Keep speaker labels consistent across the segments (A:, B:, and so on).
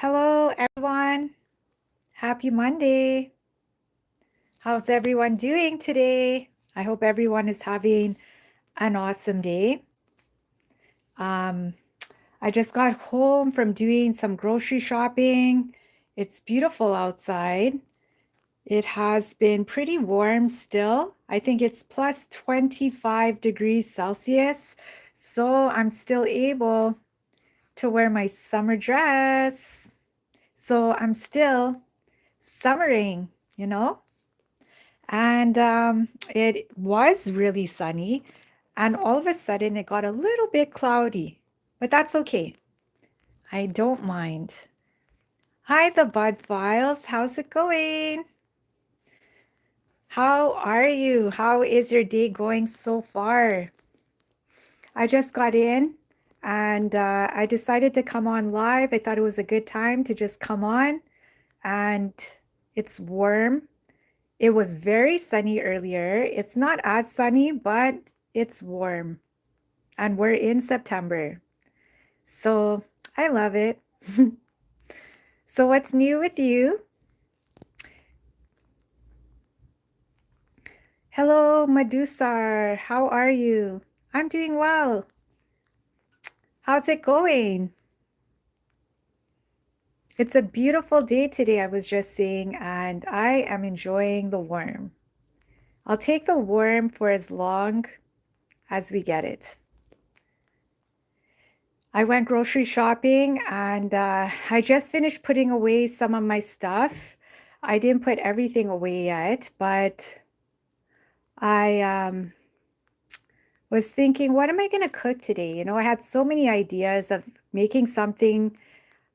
A: Hello, everyone. Happy Monday. How's everyone doing today? I hope everyone is having an awesome day. Um, I just got home from doing some grocery shopping. It's beautiful outside. It has been pretty warm still. I think it's plus 25 degrees Celsius. So I'm still able to wear my summer dress. So I'm still summering, you know? And it was really sunny, and all of a sudden it got a little bit cloudy, but that's okay. I don't mind. Hi, the Bud Files. How's it going? How are you? How is your day going so far? I just got in and I decided to come on live. I thought it was a good time to just come on, and it's warm. It was very sunny earlier. It's not as sunny, but it's warm. And we're in September. So I love it. So what's new with you? Hello, Madusar. How are you? I'm doing well. How's it going? It's a beautiful day today, I was just saying, and I am enjoying the warm. I'll take the warm for as long as we get it. I went grocery shopping and I just finished putting away some of my stuff. I didn't put everything away yet, but I was thinking, what am I going to cook today? You know, I had so many ideas of making something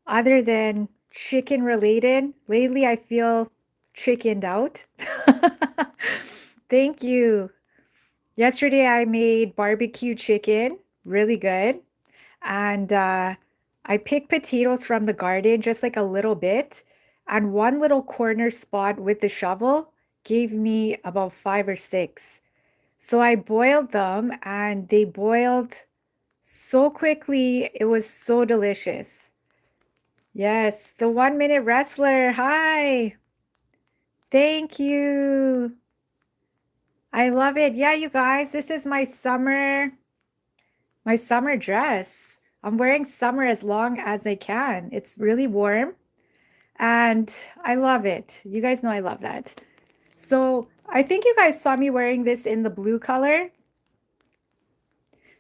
A: other than chicken related. Lately, I feel chickened out. Thank you. Yesterday, I made barbecue chicken, really good. And I picked potatoes from the garden, just like a little bit. And one little corner spot with the shovel gave me about five or six. So I boiled them and they boiled so quickly. It was so delicious. Yes, the 1 minute wrestler. Hi. Thank you. I love it. Yeah, you guys, this is my summer dress. I'm wearing summer as long as I can. It's really warm and I love it. You guys know I love that. So I think you guys saw me wearing this in the blue color.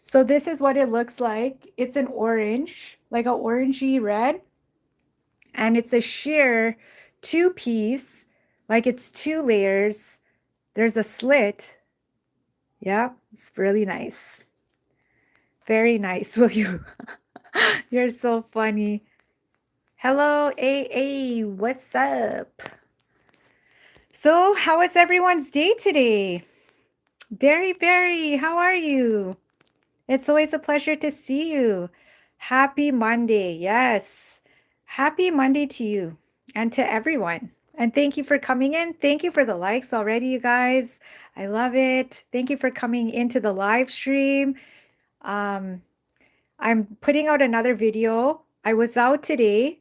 A: So this is what it looks like. It's an orange, like a orangey red, and it's a sheer two-piece, like it's two layers. There's a slit. Yeah, it's really nice. Very nice. Will you? You're so funny. Hello, AA. What's up? So, how was everyone's day today? Barry, how are you? It's always a pleasure to see you. Happy Monday. Yes. Happy Monday to you and to everyone. And thank you for coming in. Thank you for the likes already, you guys. I love it. Thank you for coming into the live stream. Um, I'm putting out another video. I was out today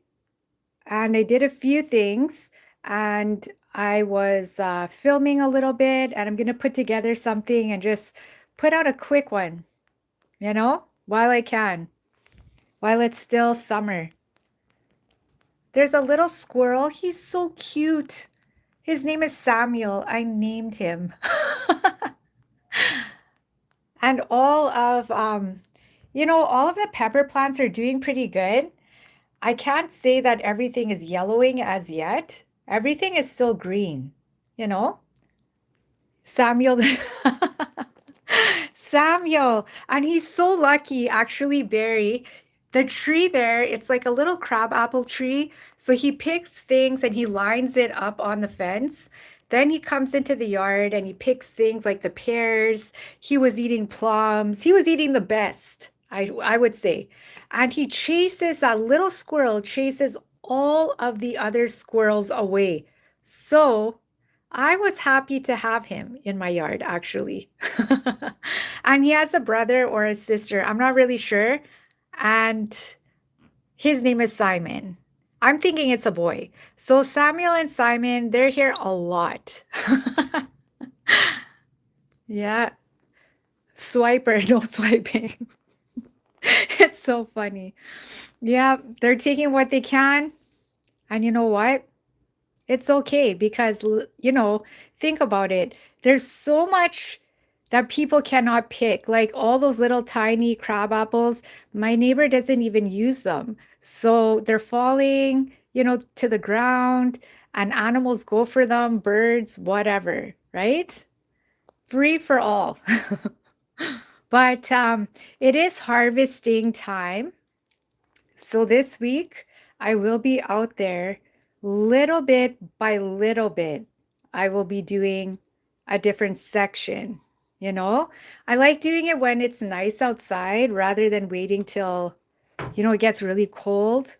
A: and I did a few things, and I was filming a little bit, and I'm going to put together something and just put out a quick one, while I can, while it's still summer. There's a little squirrel. He's so cute. His name is Samuel. I named him. And all of the pepper plants are doing pretty good. I can't say that everything is yellowing as yet. Everything is still green, you know? Samuel, Samuel, and he's so lucky, actually, Barry. The tree there, it's like a little crabapple tree. So he picks things and he lines it up on the fence. Then he comes into the yard and he picks things like the pears. He was eating plums. He was eating the best, I would say. And that little squirrel chases all of the other squirrels away. So I was happy to have him in my yard, actually. And he has a brother or a sister. I'm not really sure. And his name is Simon. I'm thinking it's a boy. So Samuel and Simon, they're here a lot. Yeah. Swiper, no swiping. It's so funny. Yeah, they're taking what they can. And you know what? It's okay because, think about it. There's so much that people cannot pick, like all those little tiny crab apples. My neighbor doesn't even use them. So they're falling, to the ground, and animals go for them, birds, whatever, right? Free for all. But it is harvesting time. So this week, I will be out there little bit by little bit. I will be doing a different section, you know? I like doing it when it's nice outside rather than waiting till, it gets really cold.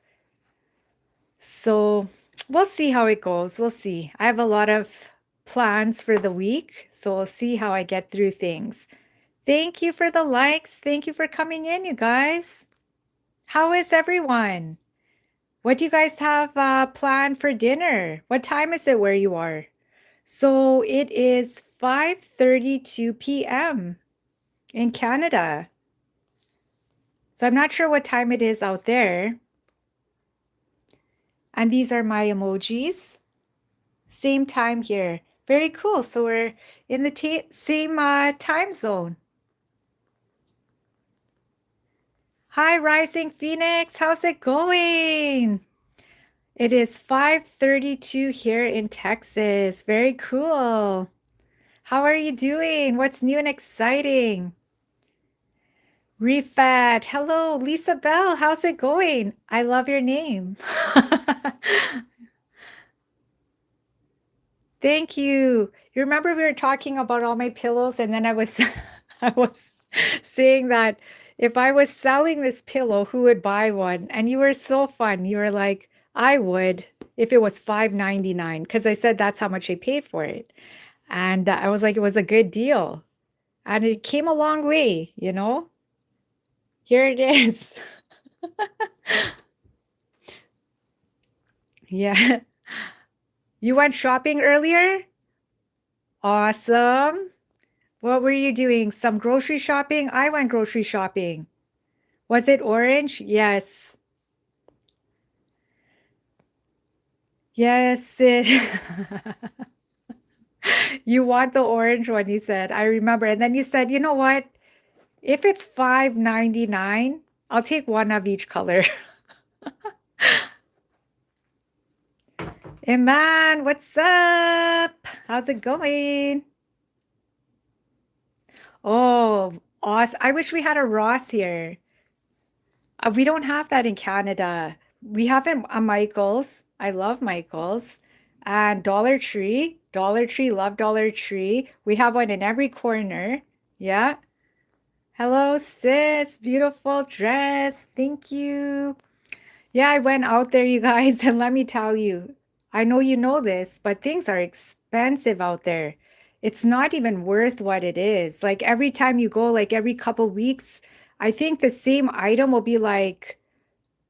A: So we'll see how it goes. We'll see. I have a lot of plans for the week, so we'll see how I get through things. Thank you for the likes. Thank you for coming in, you guys. How is everyone? What do you guys have planned for dinner? What time is it where you are? So it is 5:32 p.m. in Canada. So I'm not sure what time it is out there. And these are my emojis. Same time here. Very cool. So we're in the same time zone. Hi, Rising Phoenix. How's it going? It is 5:32 here in Texas. Very cool. How are you doing? What's new and exciting? Refat. Hello, Lisa Bell. How's it going? I love your name. Thank you. You remember we were talking about all my pillows, and then I was I was saying that if I was selling this pillow, who would buy one? And you were so fun. You were like, I would if it was $5.99, because I said that's how much I paid for it. And I was like, it was a good deal. And it came a long way, Here it is. Yeah. You went shopping earlier? Awesome. What were you doing? Some grocery shopping? I went grocery shopping. Was it orange? Yes. Yes, you want the orange one, you said. I remember. And then you said, you know what? If it's $5.99, I'll take one of each color. Iman, what's up? How's it going? Oh, awesome. I wish we had a Ross here. We don't have that in Canada. We have it a Michael's. I love Michael's. And Dollar Tree. Dollar Tree, love Dollar Tree. We have one in every corner. Yeah. Hello, sis. Beautiful dress. Thank you. Yeah, I went out there, you guys, and let me tell you, I know you know this, but things are expensive out there. It's not even worth what it is. Like every time you go, like every couple weeks, I think the same item will be like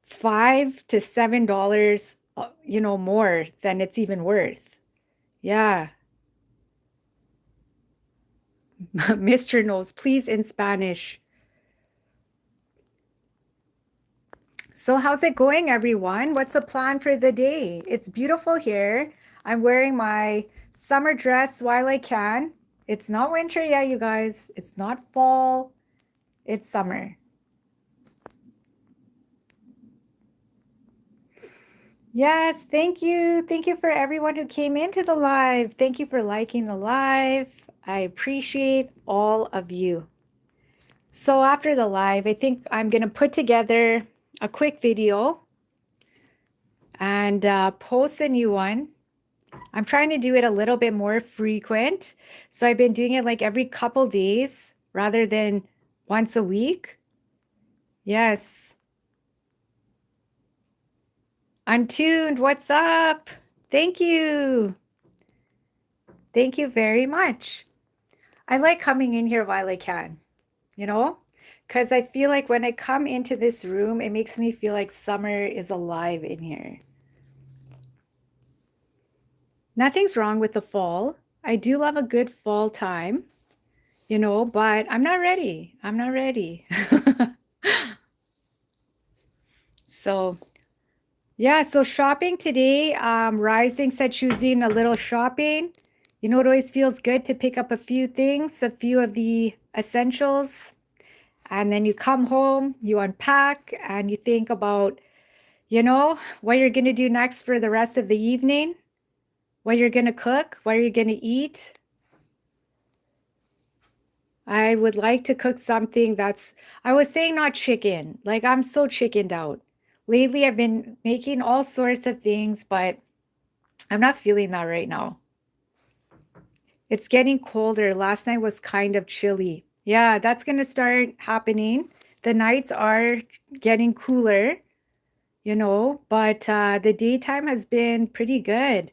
A: $5 to $7, more than it's even worth. Yeah. Mr. Knows, please in Spanish. So how's it going, everyone? What's the plan for the day? It's beautiful here. I'm wearing my summer dress while I can. It's not winter yet, you guys. It's not fall. It's summer. Yes, thank you. Thank you for everyone who came into the live. Thank you for liking the live. I appreciate all of you. So after the live, I think I'm going to put together a quick video and post a new one. I'm trying to do it a little bit more frequent. So I've been doing it like every couple days rather than once a week. Yes. Untuned, what's up? Thank you. Thank you very much. I like coming in here while I can, because I feel like when I come into this room, it makes me feel like summer is alive in here. Nothing's wrong with the fall. I do love a good fall time, but I'm not ready. I'm not ready. So, yeah, so shopping today, Rising said she was doing a little shopping. It always feels good to pick up a few things, a few of the essentials, and then you come home, you unpack, and you think about, what you're going to do next for the rest of the evening, what you're going to cook, what you're going to eat. I would like to cook something I was saying not chicken. Like I'm so chickened out. Lately, I've been making all sorts of things, but I'm not feeling that right now. It's getting colder. Last night was kind of chilly. Yeah, that's going to start happening. The nights are getting cooler, but the daytime has been pretty good.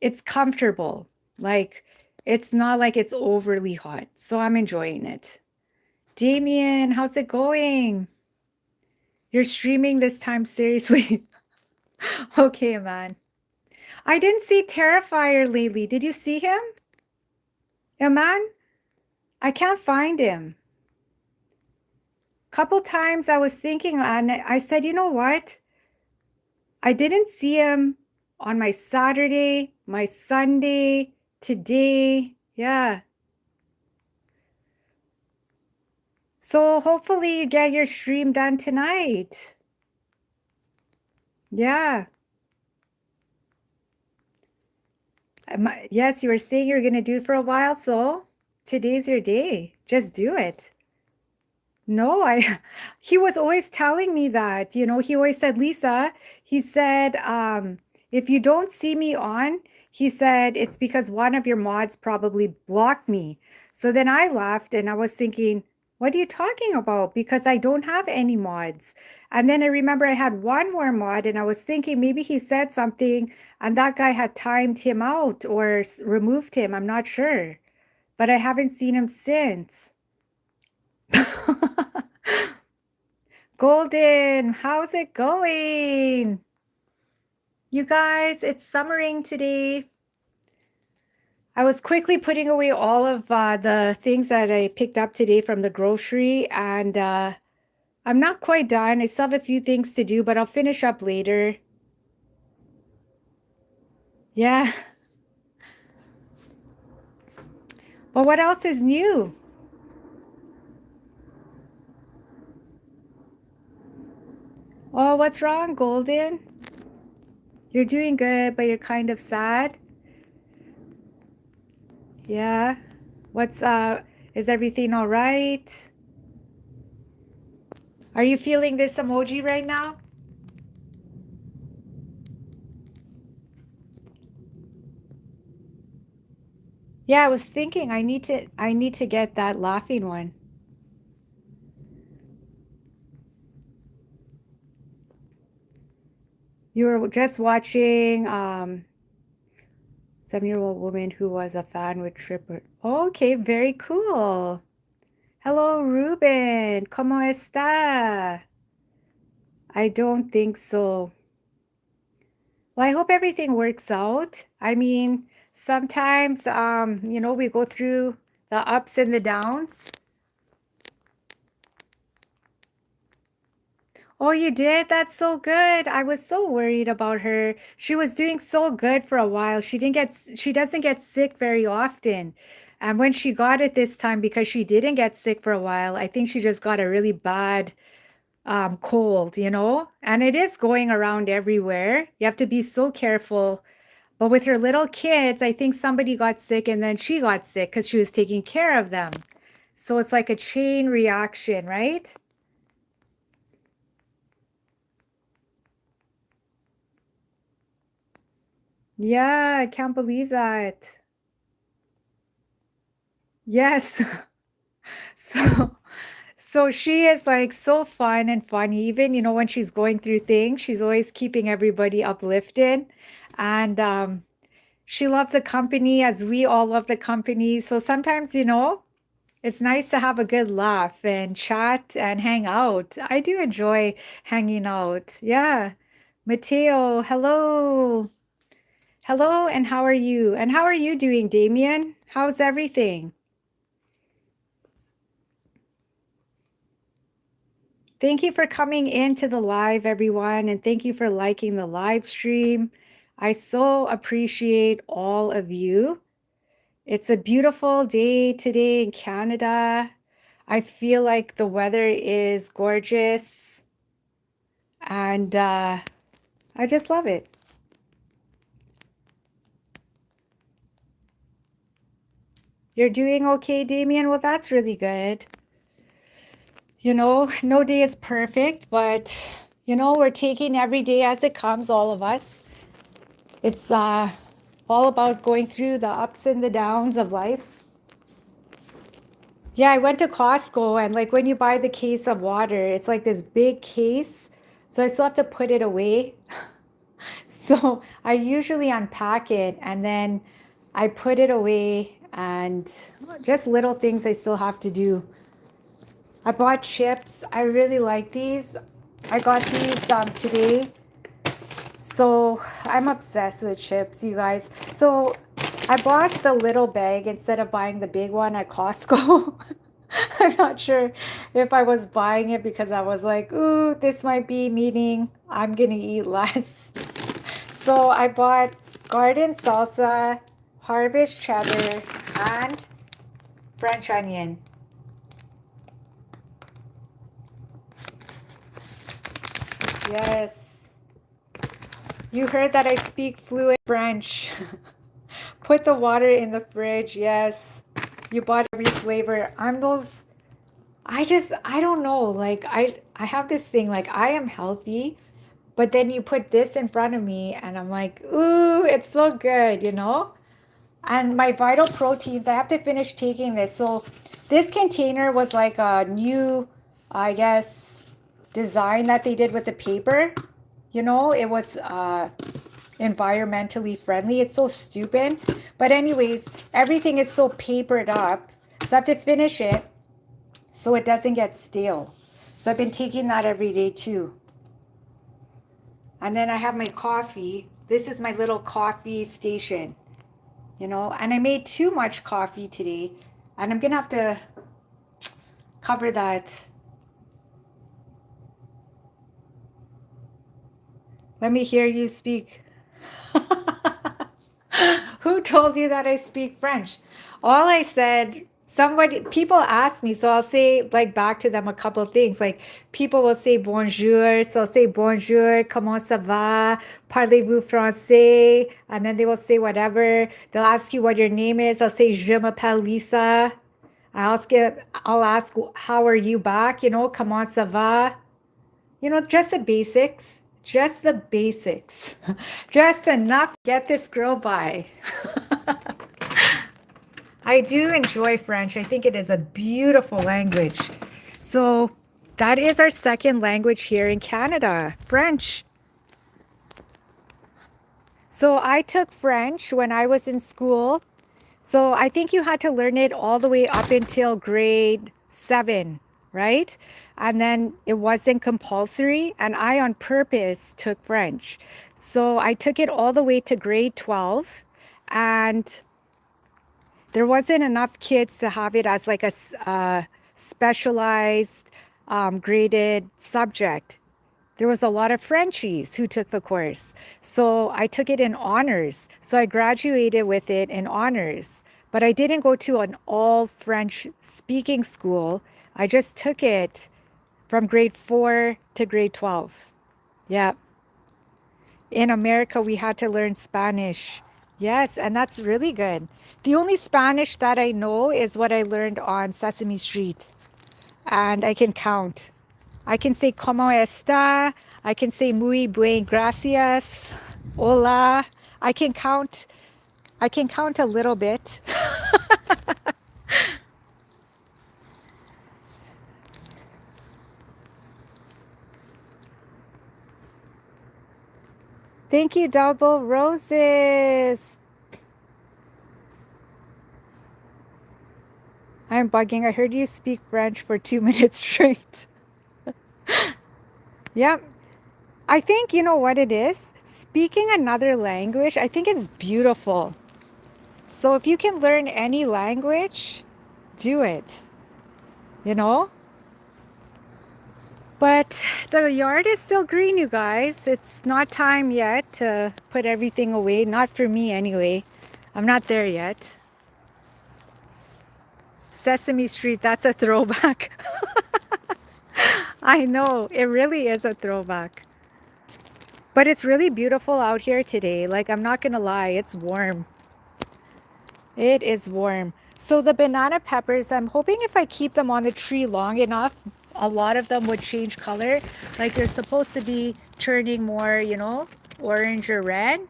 A: It's comfortable. Like, it's not like it's overly hot. So I'm enjoying it. Damien, how's it going? You're streaming this time, seriously. Okay, man. I didn't see Terrifier lately. Did you see him? Yeah, man. I can't find him. Couple times I was thinking, and I said, you know what? I didn't see him on my Saturday, my Sunday, today. Yeah. So hopefully you get your stream done tonight. Yeah. Yes, you were saying you're going to do it for a while, so today's your day. Just do it. No, he was always telling me that, he always said, Lisa, he said, if you don't see me on, he said, it's because one of your mods probably blocked me. So then I laughed and I was thinking, what are you talking about? Because I don't have any mods. And then I remember I had one more mod and I was thinking maybe he said something and that guy had timed him out or removed him. I'm not sure, but I haven't seen him since. Golden, how's it going? You guys, it's summering today. I was quickly putting away all of the things that I picked up today from the grocery, and I'm not quite done. I still have a few things to do, but I'll finish up later. Yeah. But what else is new? Oh, what's wrong, Golden? You're doing good, but you're kind of sad. Yeah. Is everything all right? Are you feeling this emoji right now? Yeah, I was thinking I need to get that laughing one. You were just watching 7-year-old woman who was a fan with Tripper. Okay, very cool. Hello, Ruben. ¿Cómo está? I don't think so. Well, I hope everything works out. I mean, sometimes we go through the ups and the downs. Oh, you did? That's so good. I was so worried about her. She was doing so good for a while. She doesn't get sick very often. And when she got it this time, because she didn't get sick for a while, I think she just got a really bad cold, And it is going around everywhere. You have to be so careful. But with her little kids, I think somebody got sick and then she got sick because she was taking care of them. So it's like a chain reaction, right? Yeah, I can't believe that. Yes. So so she is like so fun and funny. Even, when she's going through things, she's always keeping everybody uplifted. And she loves the company as we all love the company. So sometimes, it's nice to have a good laugh and chat and hang out. I do enjoy hanging out. Yeah. Mateo, hello. Hello, and how are you? And how are you doing, Damien? How's everything? Thank you for coming into the live, everyone, and thank you for liking the live stream. I so appreciate all of you. It's a beautiful day today in Canada. I feel like the weather is gorgeous, and I just love it. You're doing okay, Damien? Well, that's really good. No day is perfect, but we're taking every day as it comes, all of us. It's all about going through the ups and the downs of life. Yeah, I went to Costco, and like when you buy the case of water, it's like this big case. So I still have to put it away. So I usually unpack it and then I put it away, and just little things I still have to do. I bought chips. I really like these. I got these today. So I'm obsessed with chips, you guys. So I bought the little bag instead of buying the big one at Costco. I'm not sure if I was buying it because I was like, ooh, this might be meaning I'm gonna eat less. So I bought garden salsa, harvest cheddar, and French onion. Yes. You heard that I speak fluent French. Put the water in the fridge. Yes. You bought every flavor. I don't know. Like I have this thing like I am healthy, but then you put this in front of me and I'm like, "Ooh, it's so good." And my vital proteins, I have to finish taking this. So this container was like a new, I guess, design that they did with the paper. It was environmentally friendly. It's so stupid. But anyways, everything is so papered up. So I have to finish it so it doesn't get stale. So I've been taking that every day too. And then I have my coffee. This is my little coffee station. And I made too much coffee today. And I'm gonna have to cover that. Let me hear you speak. Who told you that I speak French? All I said, people ask me, so I'll say like back to them a couple of things. Like people will say bonjour, so I'll say bonjour, comment ça va? Parlez-vous français? And then they will say whatever. They'll ask you what your name is. I'll say je m'appelle Lisa. I'll ask, how are you back? Comment ça va? Just the basics. Just the basics. Just enough to get this girl by. I do enjoy French. I think it is a beautiful language. So that is our second language here in Canada, French. So I took French when I was in school. So I think you had to learn it all the way up until grade 7, right? And then it wasn't compulsory, and I on purpose took French. So I took it all the way to grade 12, and there wasn't enough kids to have it as like a specialized graded subject. There was a lot of Frenchies who took the course. So I took it in honors. So I graduated with it in honors. But I didn't go to an all French speaking school. I just took it from grade 4 to grade 12. Yeah. In America, we had to learn Spanish. Yes, and that's really good. The only Spanish that I know is what I learned on Sesame Street. And I can count. I can say como está. I can say muy bien, gracias. Hola. I can count. I can count a little bit. Thank you, Double Roses. I'm bugging. I heard you speak French for 2 minutes straight. Yep. I think you know what it is? Speaking another language, I think it's beautiful. So if you can learn any language, do it, you know? But the yard is still green, you guys. It's not time yet to put everything away. Not for me, anyway. I'm not there yet. Sesame Street, that's a throwback. I know, it really is a throwback. But it's really beautiful out here today. Like, I'm not gonna lie, it's warm. It is warm. So the banana peppers, I'm hoping if I keep them on the tree long enough, a lot of them would change color. Like they're supposed to be turning more, you know, orange or red.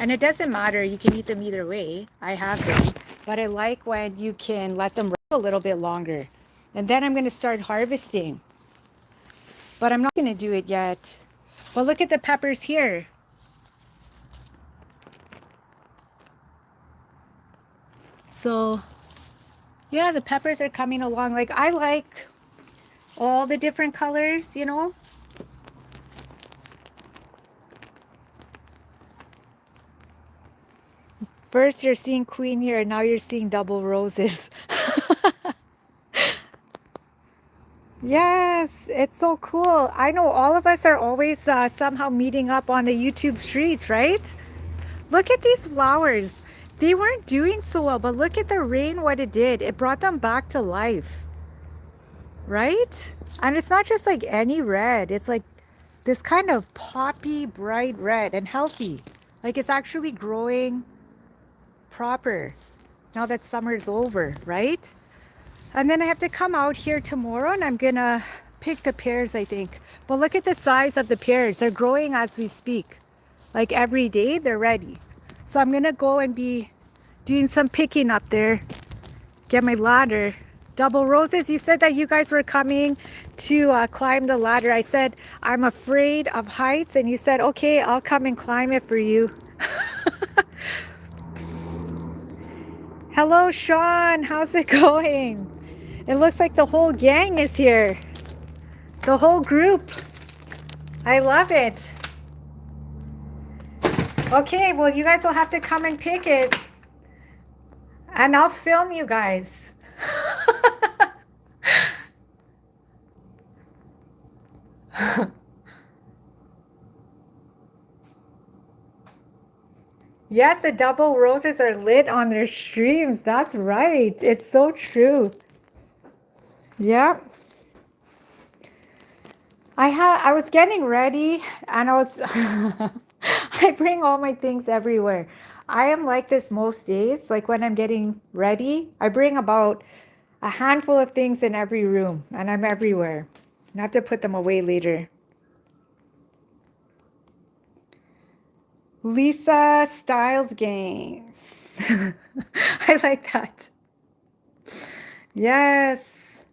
A: And it doesn't matter, you can eat them either way. I have them. But I like when you can let them rest a little bit longer. And then I'm gonna start harvesting. But I'm not gonna do it yet. But look at the peppers here. So yeah, the peppers are coming along. Like I like all the different colors, you know. First you're seeing queen here, and now you're seeing double roses. Yes, it's so cool. I know all of us are always somehow meeting up on the YouTube streets, right? Look at these flowers. They weren't doing so well, but look at the rain, what it did. It brought them back to life, right? And it's not just like any red. It's like this kind of poppy, bright red and healthy. Like it's actually growing proper now that summer's over, right? And then I have to come out here tomorrow and I'm gonna pick the pears, I think. But look at the size of the pears. They're growing as we speak. Like every day they're ready. So I'm gonna go and be doing some picking up there. Get my ladder. Double roses, you said that you guys were coming to climb the ladder. I said, I'm afraid of heights. And you said, okay, I'll come and climb it for you. Hello, Sean. How's it going? It looks like the whole gang is here. The whole group. I love it. Okay, well, you guys will have to come and pick it. And I'll film you guys. Yes, the double roses are lit on their streams. That's right. It's so true. Yeah. I was getting ready and I was I bring all my things everywhere. I am like this most days. Like when I'm getting ready, I bring about a handful of things in every room and I'm everywhere. I have to put them away later. Lisa Styles game. I like that. Yes.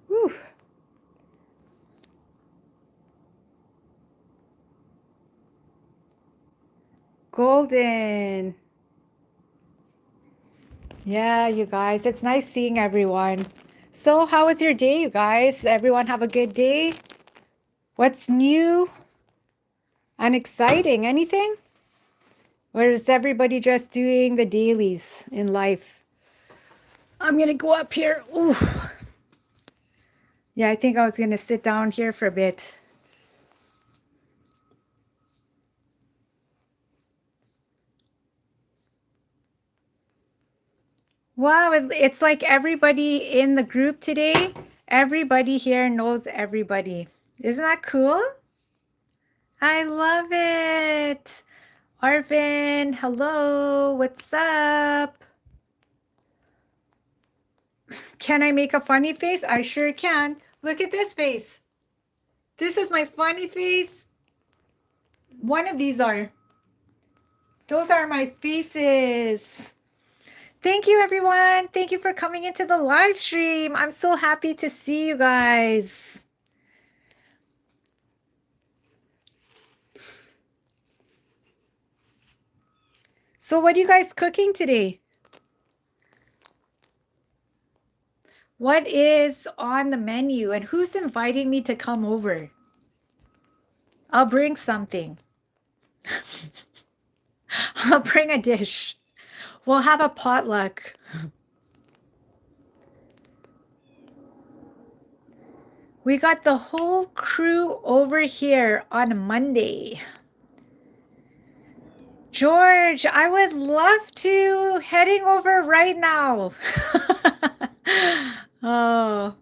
A: Whew. Golden. Yeah, you guys, it's nice seeing everyone. So, how was your day, you guys? Everyone have a good day? What's new and exciting? Anything? Or is everybody just doing the dailies in life? I'm gonna go up here. Ooh. Yeah, I think I was gonna sit down here for a bit. Wow, it's like everybody in the group today, everybody here knows everybody. Isn't that cool? I love it. Arvin, hello, what's up? Can I make a funny face? I sure can. Look at this face. This is my funny face. One of these are. Those are my faces. Thank you, everyone. Thank you for coming into the live stream. I'm so happy to see you guys. So what are you guys cooking today? What is on the menu and who's inviting me to come over? I'll bring something. I'll bring a dish. We'll have a potluck. We got the whole crew over here on Monday. George, I would love to heading over right now. Oh,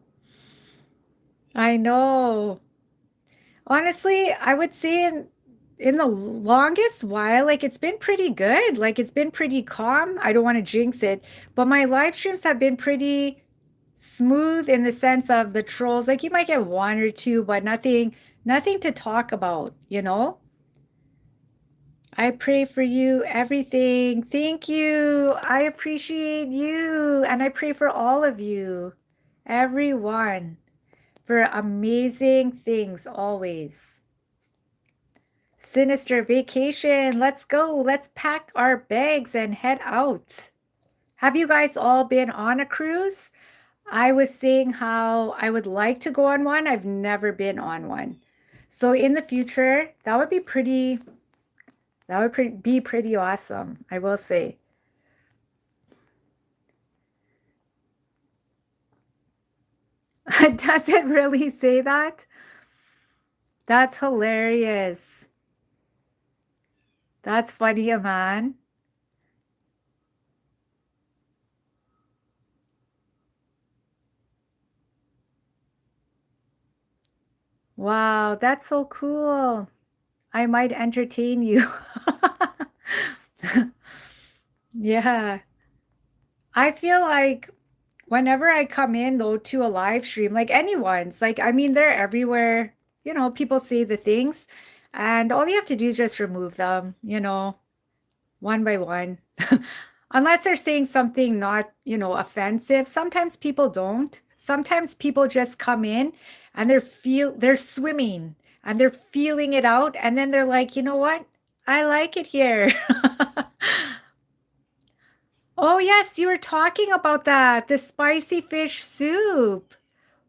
A: I know. Honestly, I would say in the longest while, like it's been pretty good. Like it's been pretty calm. I don't want to jinx it, but my live streams have been pretty smooth in the sense of the trolls. Like you might get one or two, but nothing to talk about, you know? I pray for you, everything. Thank you. I appreciate you. And I pray for all of you, everyone, for amazing things always. Sinister vacation. Let's go. Let's pack our bags and head out. Have you guys all been on a cruise? I was saying how I would like to go on one. I've never been on one. So in the future, that would be pretty awesome, I will say. Does it really say that? That's hilarious. That's funny, man. Wow, that's so cool. I might entertain you. Yeah. I feel like whenever I come in though to a live stream, like anyone's, like I mean they're everywhere. You know, people say the things and all you have to do is just remove them, one by one. Unless they're saying something not, offensive. Sometimes people don't. Sometimes people just come in and they're swimming and they're feeling it out and then they're like, "You know what? I like it here." Oh, yes, you were talking about that. The spicy fish soup,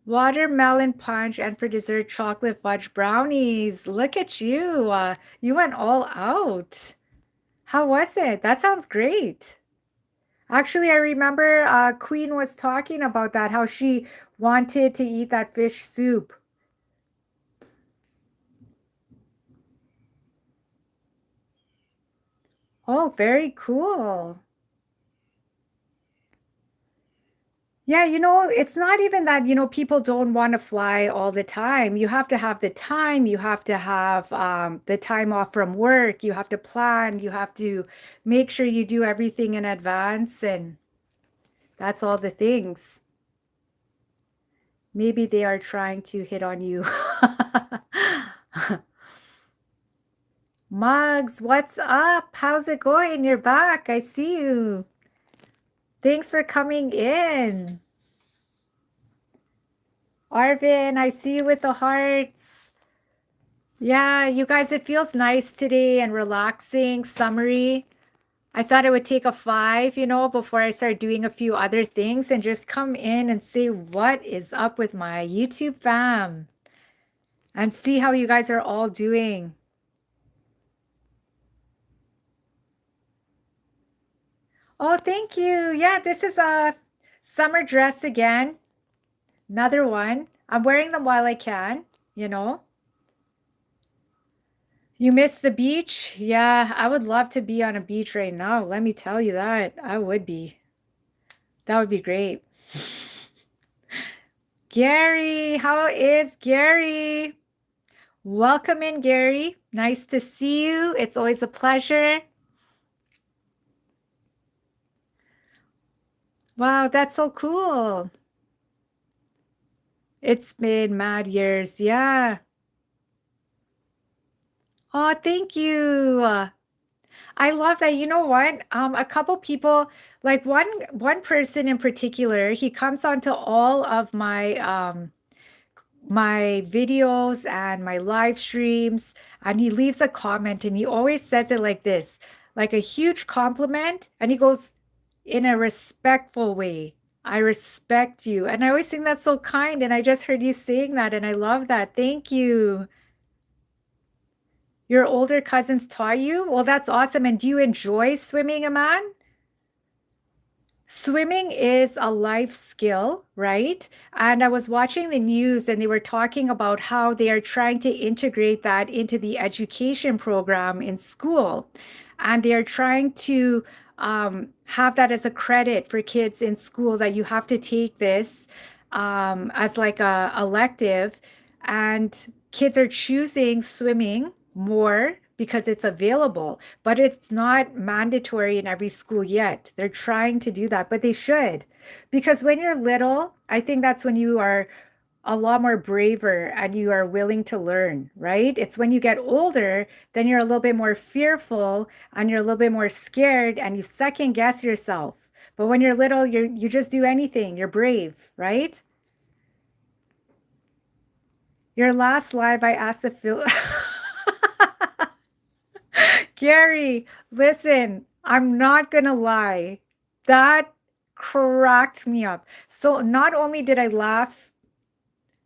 A: watermelon punch, and for dessert, chocolate fudge brownies. Look at you. You went all out. How was it? That sounds great. Actually, I remember Queen was talking about that, how she wanted to eat that fish soup. Oh, very cool. Yeah, it's not even that, people don't want to fly all the time. You have to have the time. You have to have the time off from work. You have to plan. You have to make sure you do everything in advance. And that's all the things. Maybe they are trying to hit on you. Mugs, what's up? How's it going? You're back. I see you. Thanks for coming in. Arvin, I see you with the hearts. Yeah, you guys, it feels nice today and relaxing, summery. I thought I would take a five, before I start doing a few other things and just come in and say what is up with my YouTube fam and see how you guys are all doing. Oh, thank you. Yeah, this is a summer dress again. Another one. I'm wearing them while I can, you know. You miss the beach? Yeah, I would love to be on a beach right now. Let me tell you that. I would be. That would be great. Gary, how is Gary? Welcome in, Gary. Nice to see you. It's always a pleasure. Wow, that's so cool. It's been mad years. Yeah. Oh, thank you. I love that. You know what? A couple people, like one person in particular, he comes onto all of my videos and my live streams, and he leaves a comment, and he always says it like this, like a huge compliment, and he goes in a respectful way. I respect you. And I always think that's so kind. And I just heard you saying that, and I love that. Thank you. Your older cousins taught you? Well, that's awesome. And do you enjoy swimming, Aman? Swimming is a life skill, right? And I was watching the news and they were talking about how they are trying to integrate that into the education program in school. And they are trying to have that as a credit for kids in school that you have to take this as like a elective. And kids are choosing swimming more because it's available, but it's not mandatory in every school yet. They're trying to do that, but they should. Because when you're little, I think that's when you are a lot more braver and you are willing to learn, right? It's when you get older, then you're a little bit more fearful and you're a little bit more scared and you second guess yourself. But when you're little, you just do anything. You're brave, right? Your last live, I asked if Phil. Gary, listen, I'm not gonna lie. That cracked me up. So not only did I laugh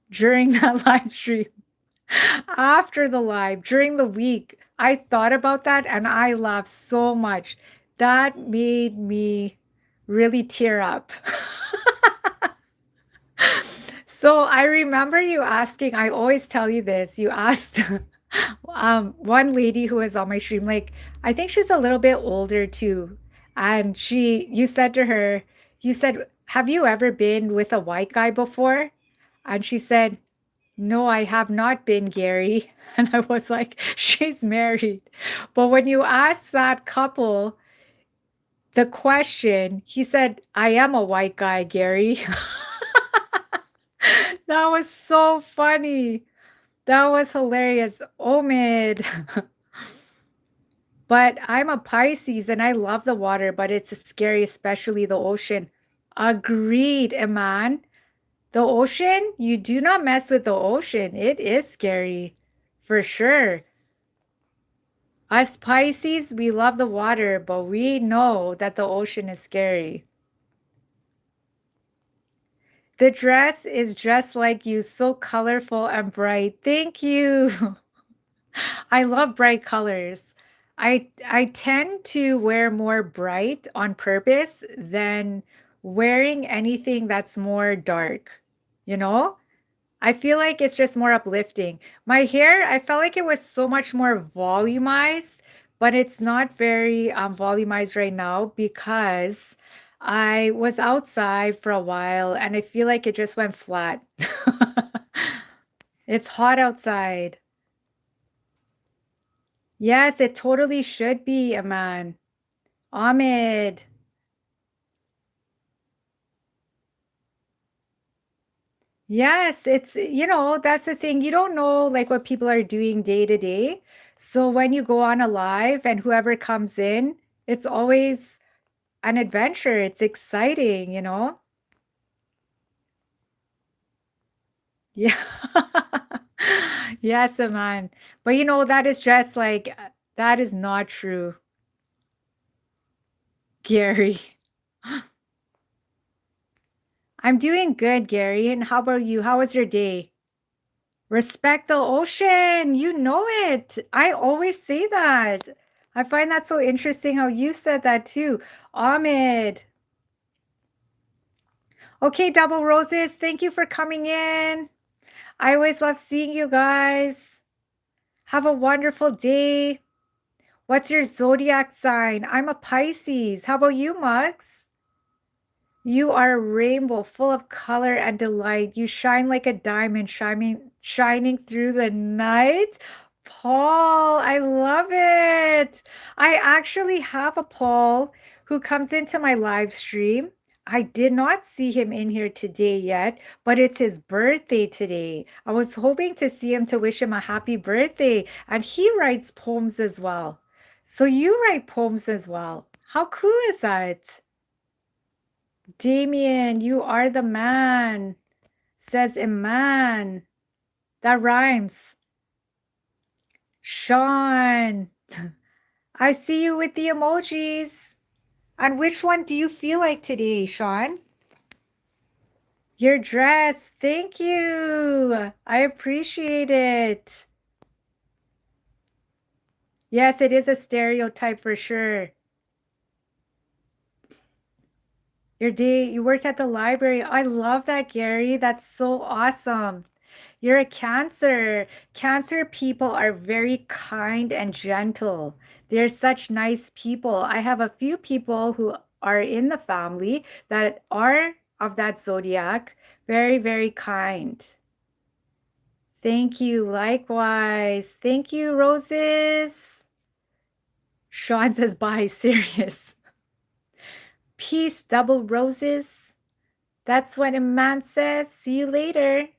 A: during that live stream, after the live, during the week, I thought about that and I laughed so much. That made me really tear up. So I remember you asking, I always tell you this, you asked one lady who was on my stream, like, I think she's a little bit older too. And you said to her, you said, have you ever been with a white guy before? And she said, no, I have not been, Gary. And I was like, she's married. But when you asked that couple the question, he said, I am a white guy, Gary. That was so funny. That was hilarious. Omid. But I'm a Pisces and I love the water, but it's scary, especially the ocean. Agreed, Iman. The ocean, you do not mess with the ocean. It is scary, for sure. Us Pisces, we love the water, but we know that the ocean is scary. The dress is just like you, so colorful and bright. Thank you. I love bright colors. I tend to wear more bright on purpose than wearing anything that's more dark. You know? I feel like it's just more uplifting. My hair, I felt like it was so much more volumized, but it's not very volumized right now because I was outside for a while and I feel like it just went flat. It's hot outside. Yes, it totally should be, Aman. Ahmed. Yes, that's the thing. You don't know like what people are doing day to day. So when you go on a live and whoever comes in, it's always an adventure. It's exciting. Yeah. Yes, Aman. But that is just like that is not true, Gary. I'm doing good, Gary. And how about you? How was your day? Respect the ocean. You know it. I always say that. I find that so interesting how you said that too. Ahmed. Okay, Double Roses, thank you for coming in. I always love seeing you guys. Have a wonderful day. What's your zodiac sign? I'm a Pisces. How about you, Mugs? You are a rainbow full of color and delight. You shine like a diamond shining through the night. Paul, I love it. I actually have a Paul who comes into my live stream. I did not see him in here today yet, but it's his birthday today. I was hoping to see him to wish him a happy birthday, and he writes poems as well. So you write poems as well. How cool is that? Damien, you are the man, says Iman. That rhymes. Sean, I see you with the emojis. And which one do you feel like today, Sean? Your dress. Thank you. I appreciate it. Yes, it is a stereotype for sure. Your day, you worked at the library. I love that, Gary. That's so awesome. You're a Cancer. Cancer people are very kind and gentle. They're such nice people. I have a few people who are in the family that are of that zodiac. Very, very kind. Thank you. Likewise. Thank you, Roses. Sean says bye. Serious. Peace, double roses. That's what a man says. See you later.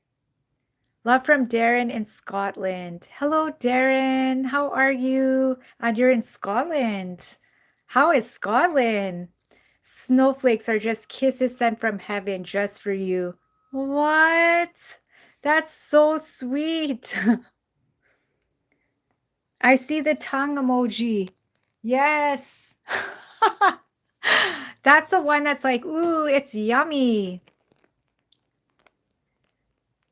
A: Love from Darren in Scotland. Hello, Darren. How are you? And you're in Scotland. How is Scotland? Snowflakes are just kisses sent from heaven just for you. What? That's so sweet. I see the tongue emoji. Yes. That's the one that's like, ooh, it's yummy.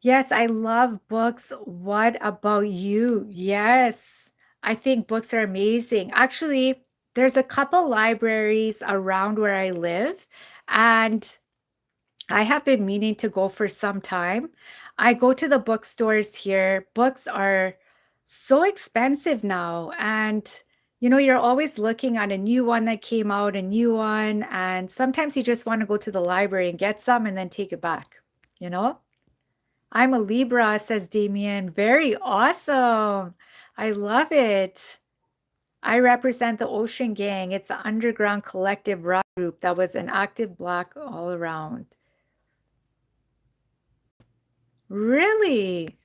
A: Yes, I love books. What about you? Yes, I think books are amazing. Actually, there's a couple libraries around where I live, and I have been meaning to go for some time. I go to the bookstores here. Books are so expensive now, and you're always looking at a new one that came out, a new one, and sometimes you just want to go to the library and get some and then take it back, you know? I'm a Libra, says Damien. Very awesome. I love it. I represent the Ocean Gang. It's an underground collective rock group that was an active Black all around. Really?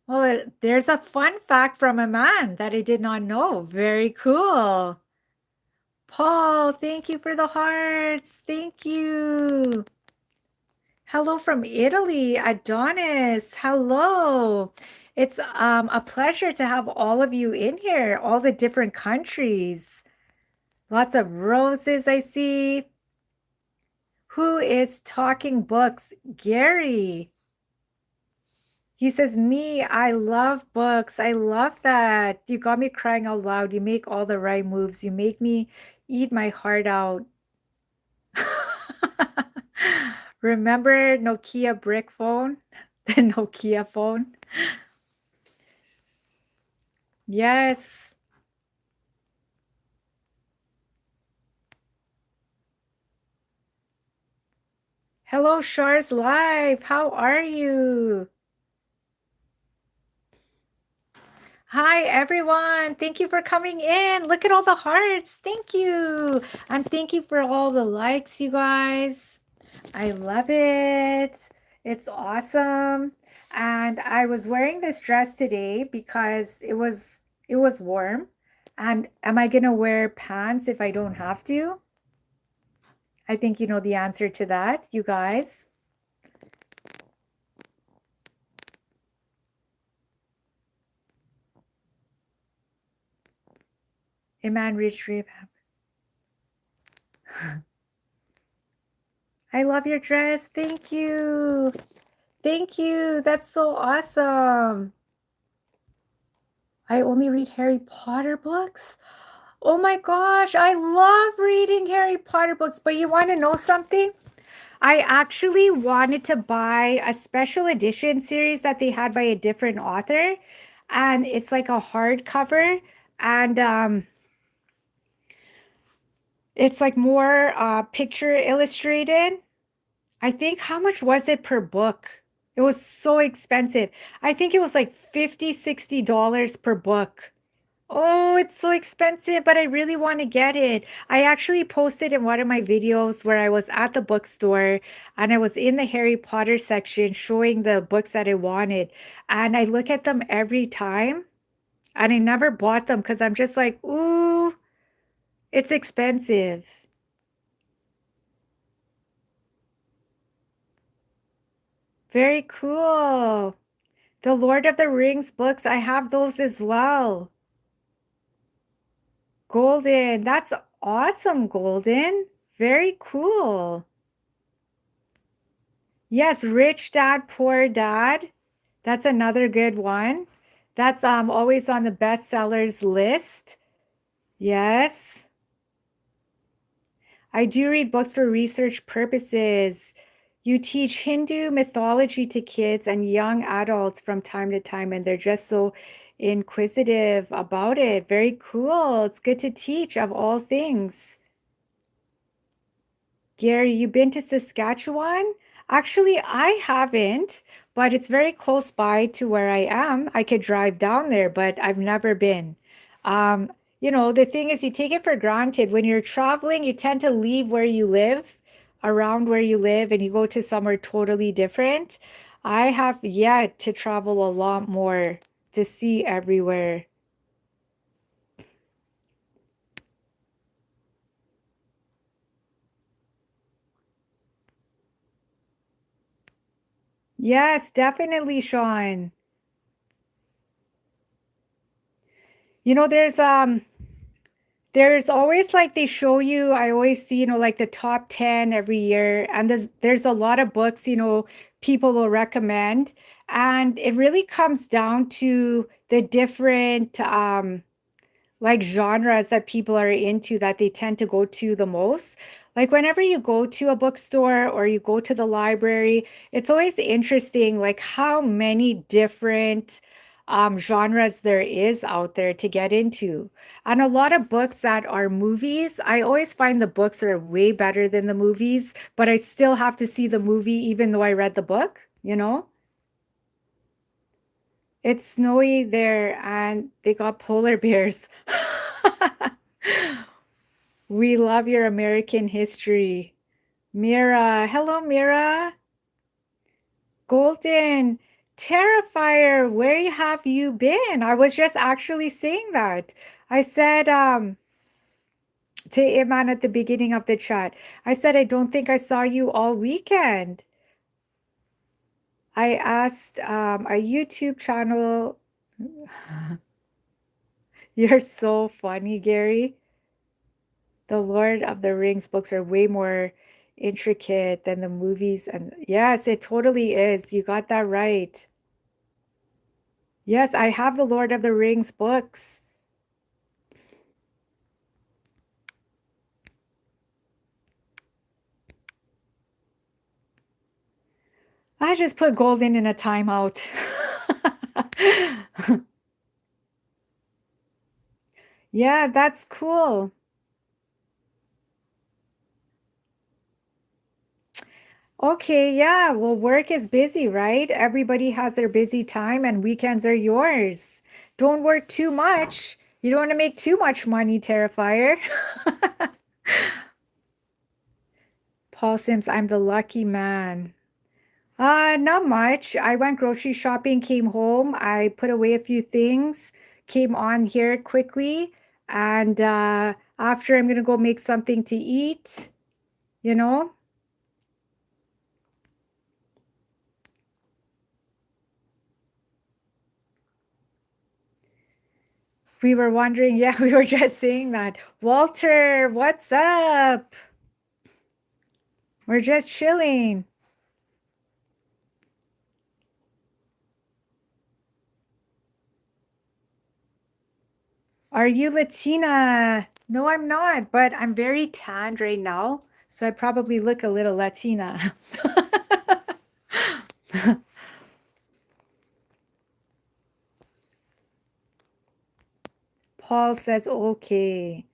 A: Well, there's a fun fact from a man that I did not know. Very cool. Paul, thank you for the hearts. Thank you. Hello from Italy, Adonis. Hello. It's a pleasure to have all of you in here, all the different countries. Lots of roses I see. Who is talking books? Gary. He says, Me, I love books. I love that. You got me crying out loud. You make all the right moves. You make me eat my heart out. Remember Nokia brick phone? The Nokia phone? Yes. Hello, Shars Live. How are you? Hi, everyone. Thank you for coming in. Look at all the hearts. Thank you. And thank you for all the likes, you guys. I love it. It's awesome. And I was wearing this dress today because it was warm. And am I gonna wear pants if I don't have to? I think you know the answer to that, you guys. Iman Retrieve. I love your dress. Thank you. Thank you. That's so awesome. I only read Harry Potter books. Oh my gosh, I love reading Harry Potter books. But you want to know something? I actually wanted to buy a special edition series that they had by a different author, and it's like a hardcover, and it's like more picture illustrated. I think how much was it per book? It was so expensive. I think it was like 50, $60 per book. Oh, it's so expensive, but I really want to get it. I actually posted in one of my videos where I was at the bookstore and I was in the Harry Potter section showing the books that I wanted. And I look at them every time and I never bought them because I'm just like, ooh, it's expensive. Very cool. The Lord of the Rings books, I have those as well. Golden, that's awesome, Golden. Very cool. Yes, Rich Dad, Poor Dad. That's another good one. That's always on the bestsellers list. Yes. I do read books for research purposes. You teach Hindu mythology to kids and young adults from time to time, and they're just so inquisitive about it. Very cool. It's good to teach of all things. Gary, you been to Saskatchewan? Actually, I haven't, but it's very close by to where I am. I could drive down there, but I've never been. The thing is, you take it for granted. When you're traveling, you tend to leave where you live, around where you live, and you go to somewhere totally different. I have yet to travel a lot more to see everywhere. Yes, definitely, Sean. There's always like they show you, I always see, like the top 10 every year. And there's a lot of books, people will recommend. And it really comes down to the different like genres that people are into that they tend to go to the most. Like whenever you go to a bookstore or you go to the library, it's always interesting like how many different genres there is out there to get into. And a lot of books that are movies, I always find the books are way better than the movies, but I still have to see the movie even though I read the book. It's snowy there and they got polar bears. We love your American history. Mira, hello, Mira. Golden, Terrifier, where have you been? I was just actually saying that. I said to Iman at the beginning of the chat, I said, I don't think I saw you all weekend. I asked a YouTube channel. You're so funny, Gary. The Lord of the Rings books are way more intricate than the movies. And yes, it totally is. You got that right. Yes, I have the Lord of the Rings books. I just put Golden in a timeout. Yeah, that's cool. Okay, yeah. Well, work is busy, right? Everybody has their busy time and weekends are yours. Don't work too much. You don't want to make too much money, Terrifier. Paul Sims, I'm the lucky man. Not much. I went grocery shopping, came home, I put away a few things, came on here quickly, and after I'm gonna go make something to eat, you know? We were wondering, yeah, we were just saying that. Walter, what's up? We're just chilling. Are you Latina? No, I'm not, but I'm very tanned right now, so I probably look a little Latina. Paul says, okay.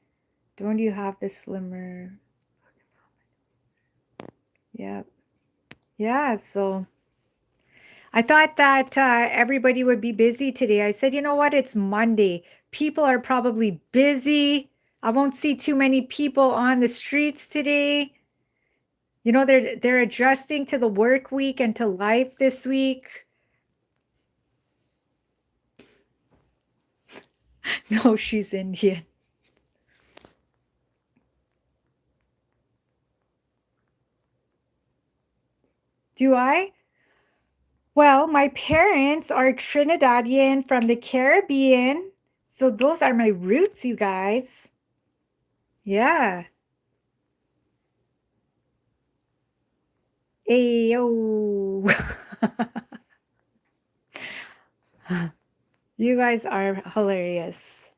A: Don't you have the slimmer? Yeah. Yeah. So I thought that everybody would be busy today. I said, you know what? It's Monday. People are probably busy. I won't see too many people on the streets today. They're adjusting to the work week and to life this week. No, she's Indian. Do I? Well, my parents are Trinidadian from the Caribbean. So those are my roots, you guys. Yeah. Ayo. You guys are hilarious.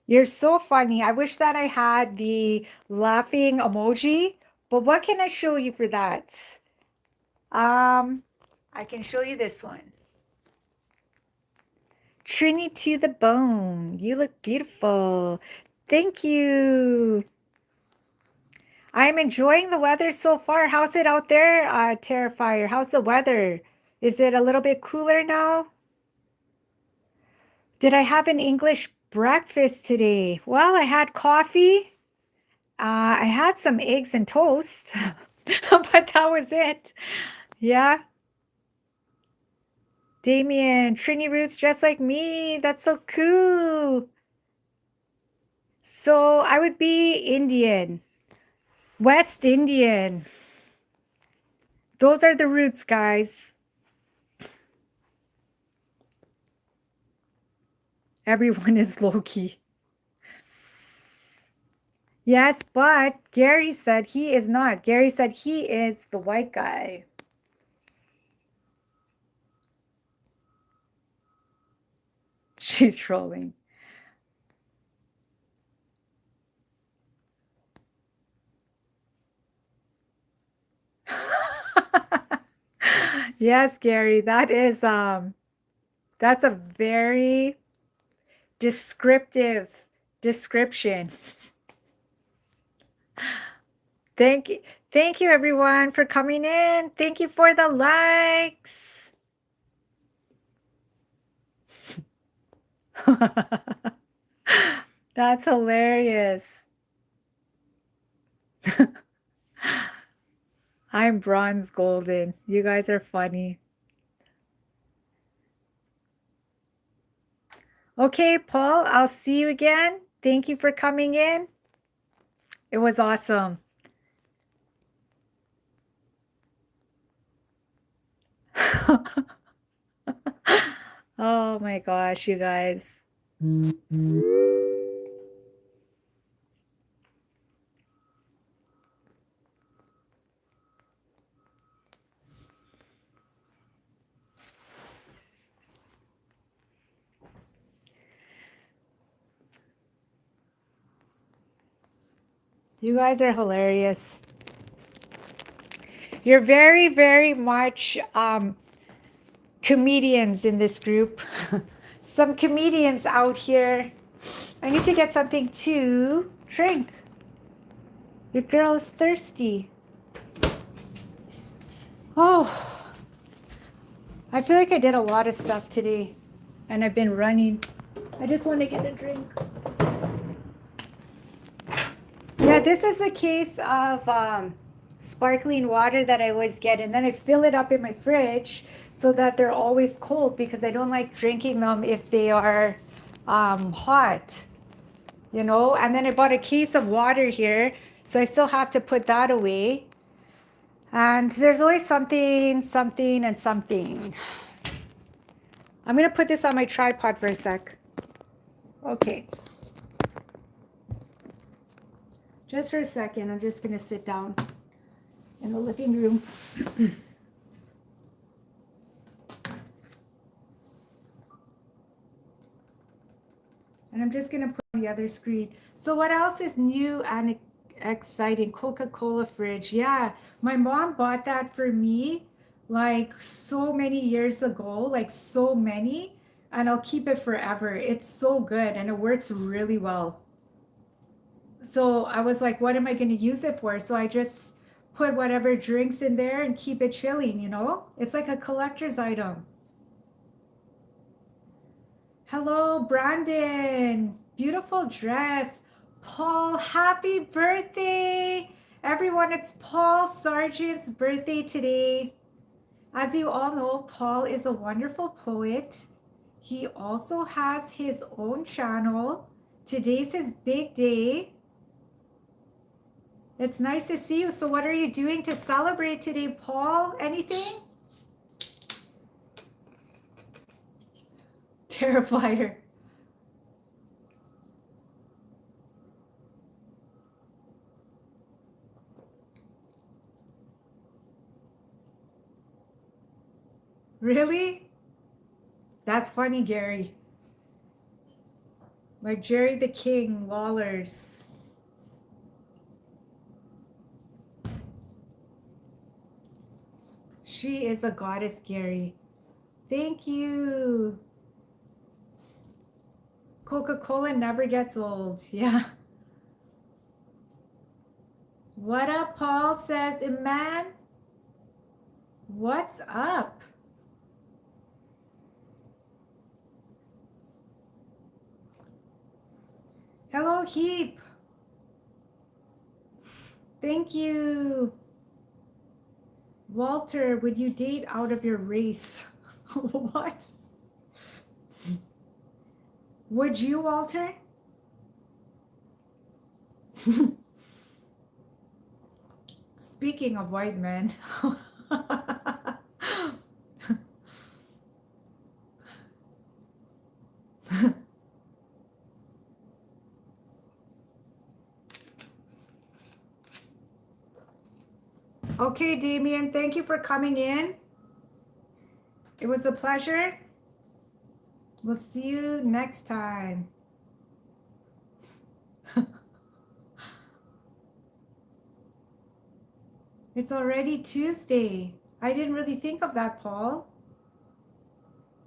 A: You're so funny. I wish that I had the laughing emoji, but what can I show you for that? I can show you this one. Trini to the bone. You look beautiful. Thank you. I'm enjoying the weather so far. How's it out there, Terrifier? How's the weather? Is it a little bit cooler now? Did I have an English breakfast today? Well, I had coffee. I had some eggs and toast, but that was it. Yeah. Damien, Trini Roots just like me. That's so cool. So I would be Indian, West Indian. Those are the roots, guys. Everyone is Loki. Yes, but Gary said he is not. Gary said he is the white guy. She's trolling. Yes, Gary, that's a very descriptive description. Thank you. Thank you everyone for coming in. Thank you for the likes. That's hilarious. I'm bronze golden. You guys are funny. Okay, Paul, I'll see you again. Thank you for coming in. It was awesome. Oh my gosh, you guys. You guys are hilarious. You're very, very much comedians in this group. Some comedians out here. I need to get something to drink. Your girl is thirsty. Oh, I feel like I did a lot of stuff today and I've been running. I just want to get a drink. Yeah, this is the case of sparkling water that I always get, and then I fill it up in my fridge so that they're always cold because I don't like drinking them if they are hot, you know. And then I bought a case of water here, so I still have to put that away. And there's always something, something, and something. I'm gonna put this on my tripod for a sec. Okay. Just for a second, I'm just gonna sit down in the living room. And I'm just gonna put on the other screen. So what else is new and exciting? Coca-Cola fridge. Yeah, my mom bought that for me like so many years ago, like so many, and I'll keep it forever. It's so good and it works really well. So I was like, what am I gonna use it for? So I just put whatever drinks in there and keep it chilling, you know? It's like a collector's item. Hello, Brandon. Beautiful dress. Paul, happy birthday. Everyone, it's Paul Sargent's birthday today. As you all know, Paul is a wonderful poet. He also has his own channel. Today's his big day. It's nice to see you. So what are you doing to celebrate today, Paul? Anything? Terrifier. Really? That's funny, Gary. Like Jerry the King, Lawlers. She is a goddess, Gary. Thank you. Coca-Cola never gets old. Yeah. What up, Paul says, Iman? What's up? Hello, Heap. Thank you. Walter, would you date out of your race? What? Would you, Walter? Speaking of white men. Okay, Damien, thank you for coming in. It was a pleasure. We'll see you next time. It's already Tuesday. I didn't really think of that, Paul.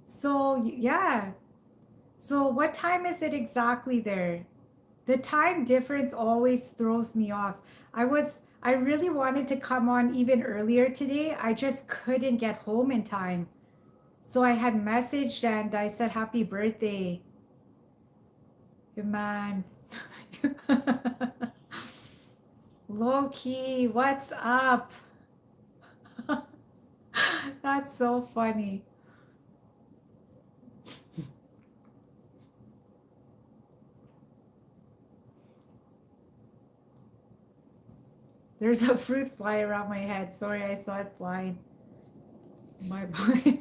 A: So, yeah. So, what time is it exactly there? The time difference always throws me off. I really wanted to come on even earlier today. I just couldn't get home in time. So I had messaged and I said happy birthday. Man. Low key, what's up? That's so funny. There's a fruit fly around my head. Sorry, I saw it flying. My boy.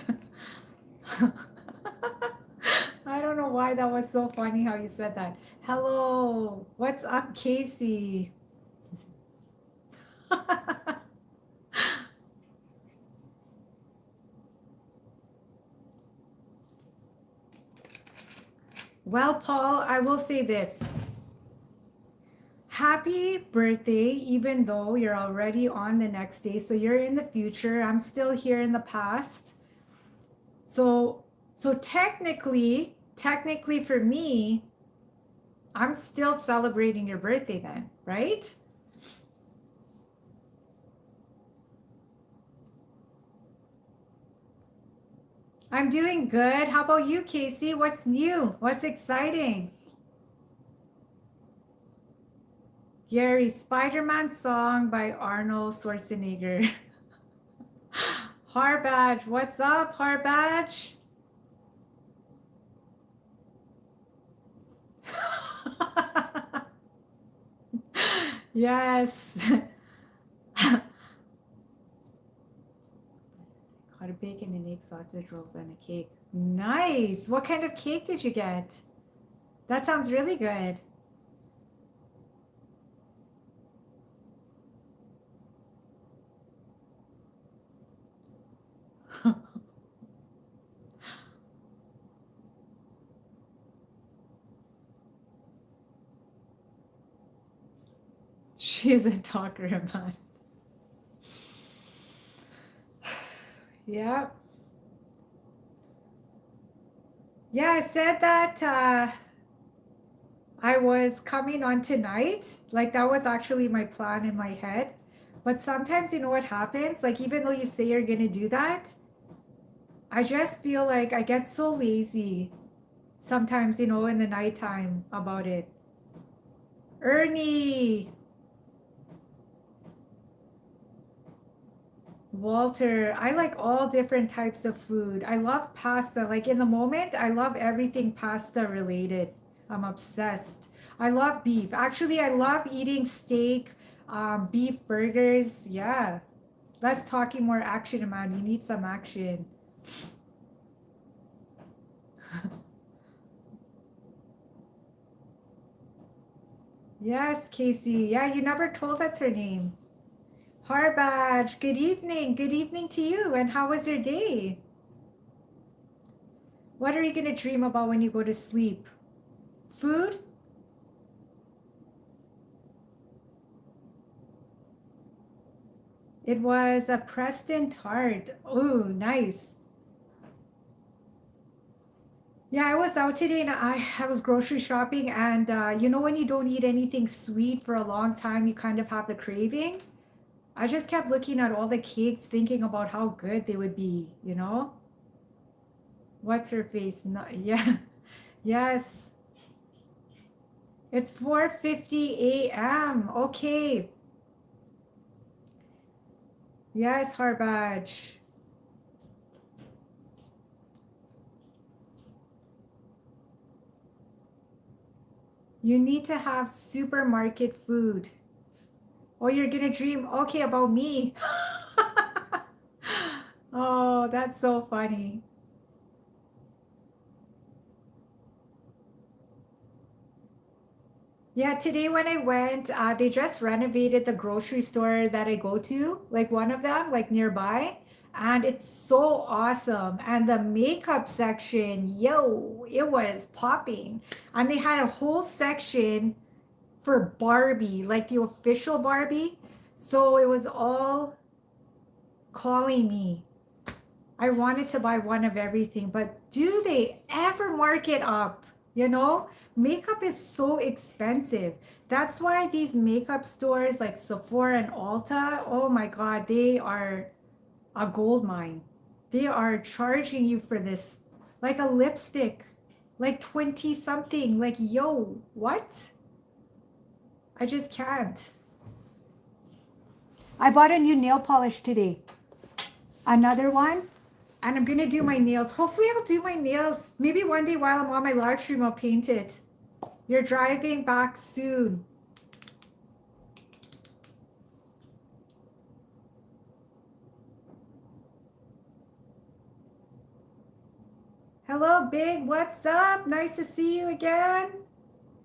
A: I don't know why that was so funny how you said that. Hello, what's up, Casey? Well, Paul, I will say this. Happy birthday, even though you're already on the next day. So you're in the future. I'm still here in the past. So technically for me, I'm still celebrating your birthday then, right? I'm doing good. How about you, Casey? What's new? What's exciting? Gary, Spider-Man song by Arnold Schwarzenegger. Harbadge, what's up, Harbadge? Yes. Got a bacon and egg sausage rolls and a cake. Nice. What kind of cake did you get? That sounds really good. She is a talker, man. Yeah. Yeah, I said that I was coming on tonight. Like that was actually my plan in my head. But sometimes you know what happens? Like even though you say you're gonna do that, I just feel like I get so lazy sometimes, you know, in the nighttime about it. Ernie, Walter, I like all different types of food. I love pasta. Like in the moment, I love everything pasta related. I'm obsessed. I love beef. Actually, I love eating steak, beef burgers. Yeah. Less talking, more action, man. You need some action. Yes, Casey. Yeah, you never told us her name. Harbadge, good evening. Good evening to you. And how was your day? What are you going to dream about when you go to sleep? Food? It was a Preston tart. Oh, nice. Yeah, I was out today and I was grocery shopping, and you know when you don't eat anything sweet for a long time, you kind of have the craving. I just kept looking at all the cakes, thinking about how good they would be, you know? What's her face? Not, yeah. Yes. It's 4:50 a.m. Okay. Yes, Harbaj. You need to have supermarket food. Oh, you're gonna dream, okay, about me. Oh, that's so funny. Yeah, today when I went, they just renovated the grocery store that I go to, like one of them, like nearby. And it's so awesome. And the makeup section, yo, it was popping. And they had a whole section for Barbie, like the official Barbie. So it was all calling me. I wanted to buy one of everything, but do they ever mark it up? You know, makeup is so expensive. That's why these makeup stores like Sephora and Ulta, oh my God, they are a gold mine. They are charging you for this like a lipstick, like 20 something. Like, yo, what? I just can't. I bought a new nail polish today. Another one. And I'm gonna do my nails. Hopefully I'll do my nails. Maybe one day while I'm on my live stream, I'll paint it. You're driving back soon. Hello, Big. What's up? Nice to see you again.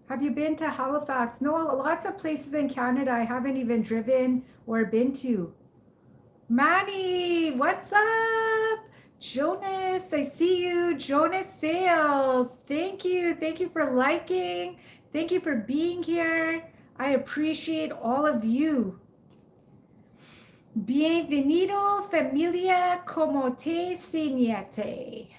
A: Have you been to Halifax? No, lots of places in Canada I haven't even driven or been to. Manny, what's up? Jonas, I see you. Jonas Sales. Thank you. Thank you for liking. Thank you for being here. I appreciate all of you. Bienvenido, familia, como te sientes?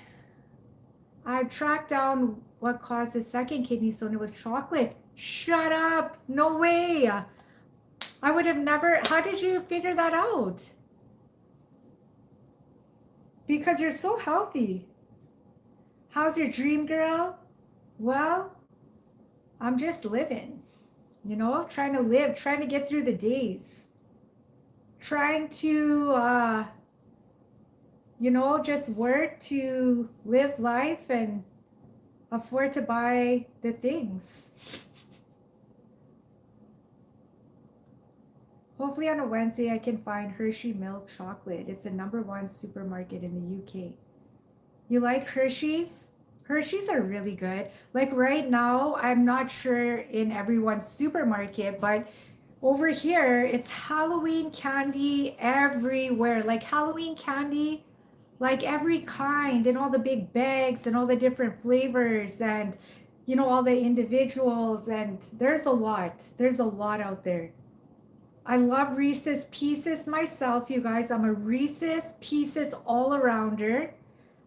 A: I've tracked down what caused the second kidney stone. It was chocolate. Shut up. No way. I would have never. How did you figure that out? Because you're so healthy. How's your dream, girl? Well, I'm just living, you know, trying to live, trying to get through the days, trying to, you know, just work to live life and afford to buy the things. Hopefully on a Wednesday I can find Hershey milk chocolate. It's the #1 supermarket in the UK. You like Hershey's? Hershey's are really good. Like right now, I'm not sure in everyone's supermarket, but over here, it's Halloween candy everywhere. Like Halloween candy, like every kind, and all the big bags and all the different flavors, and you know, all the individuals, and there's a lot. There's a lot out there. I love Reese's Pieces myself, you guys. I'm a Reese's Pieces all arounder.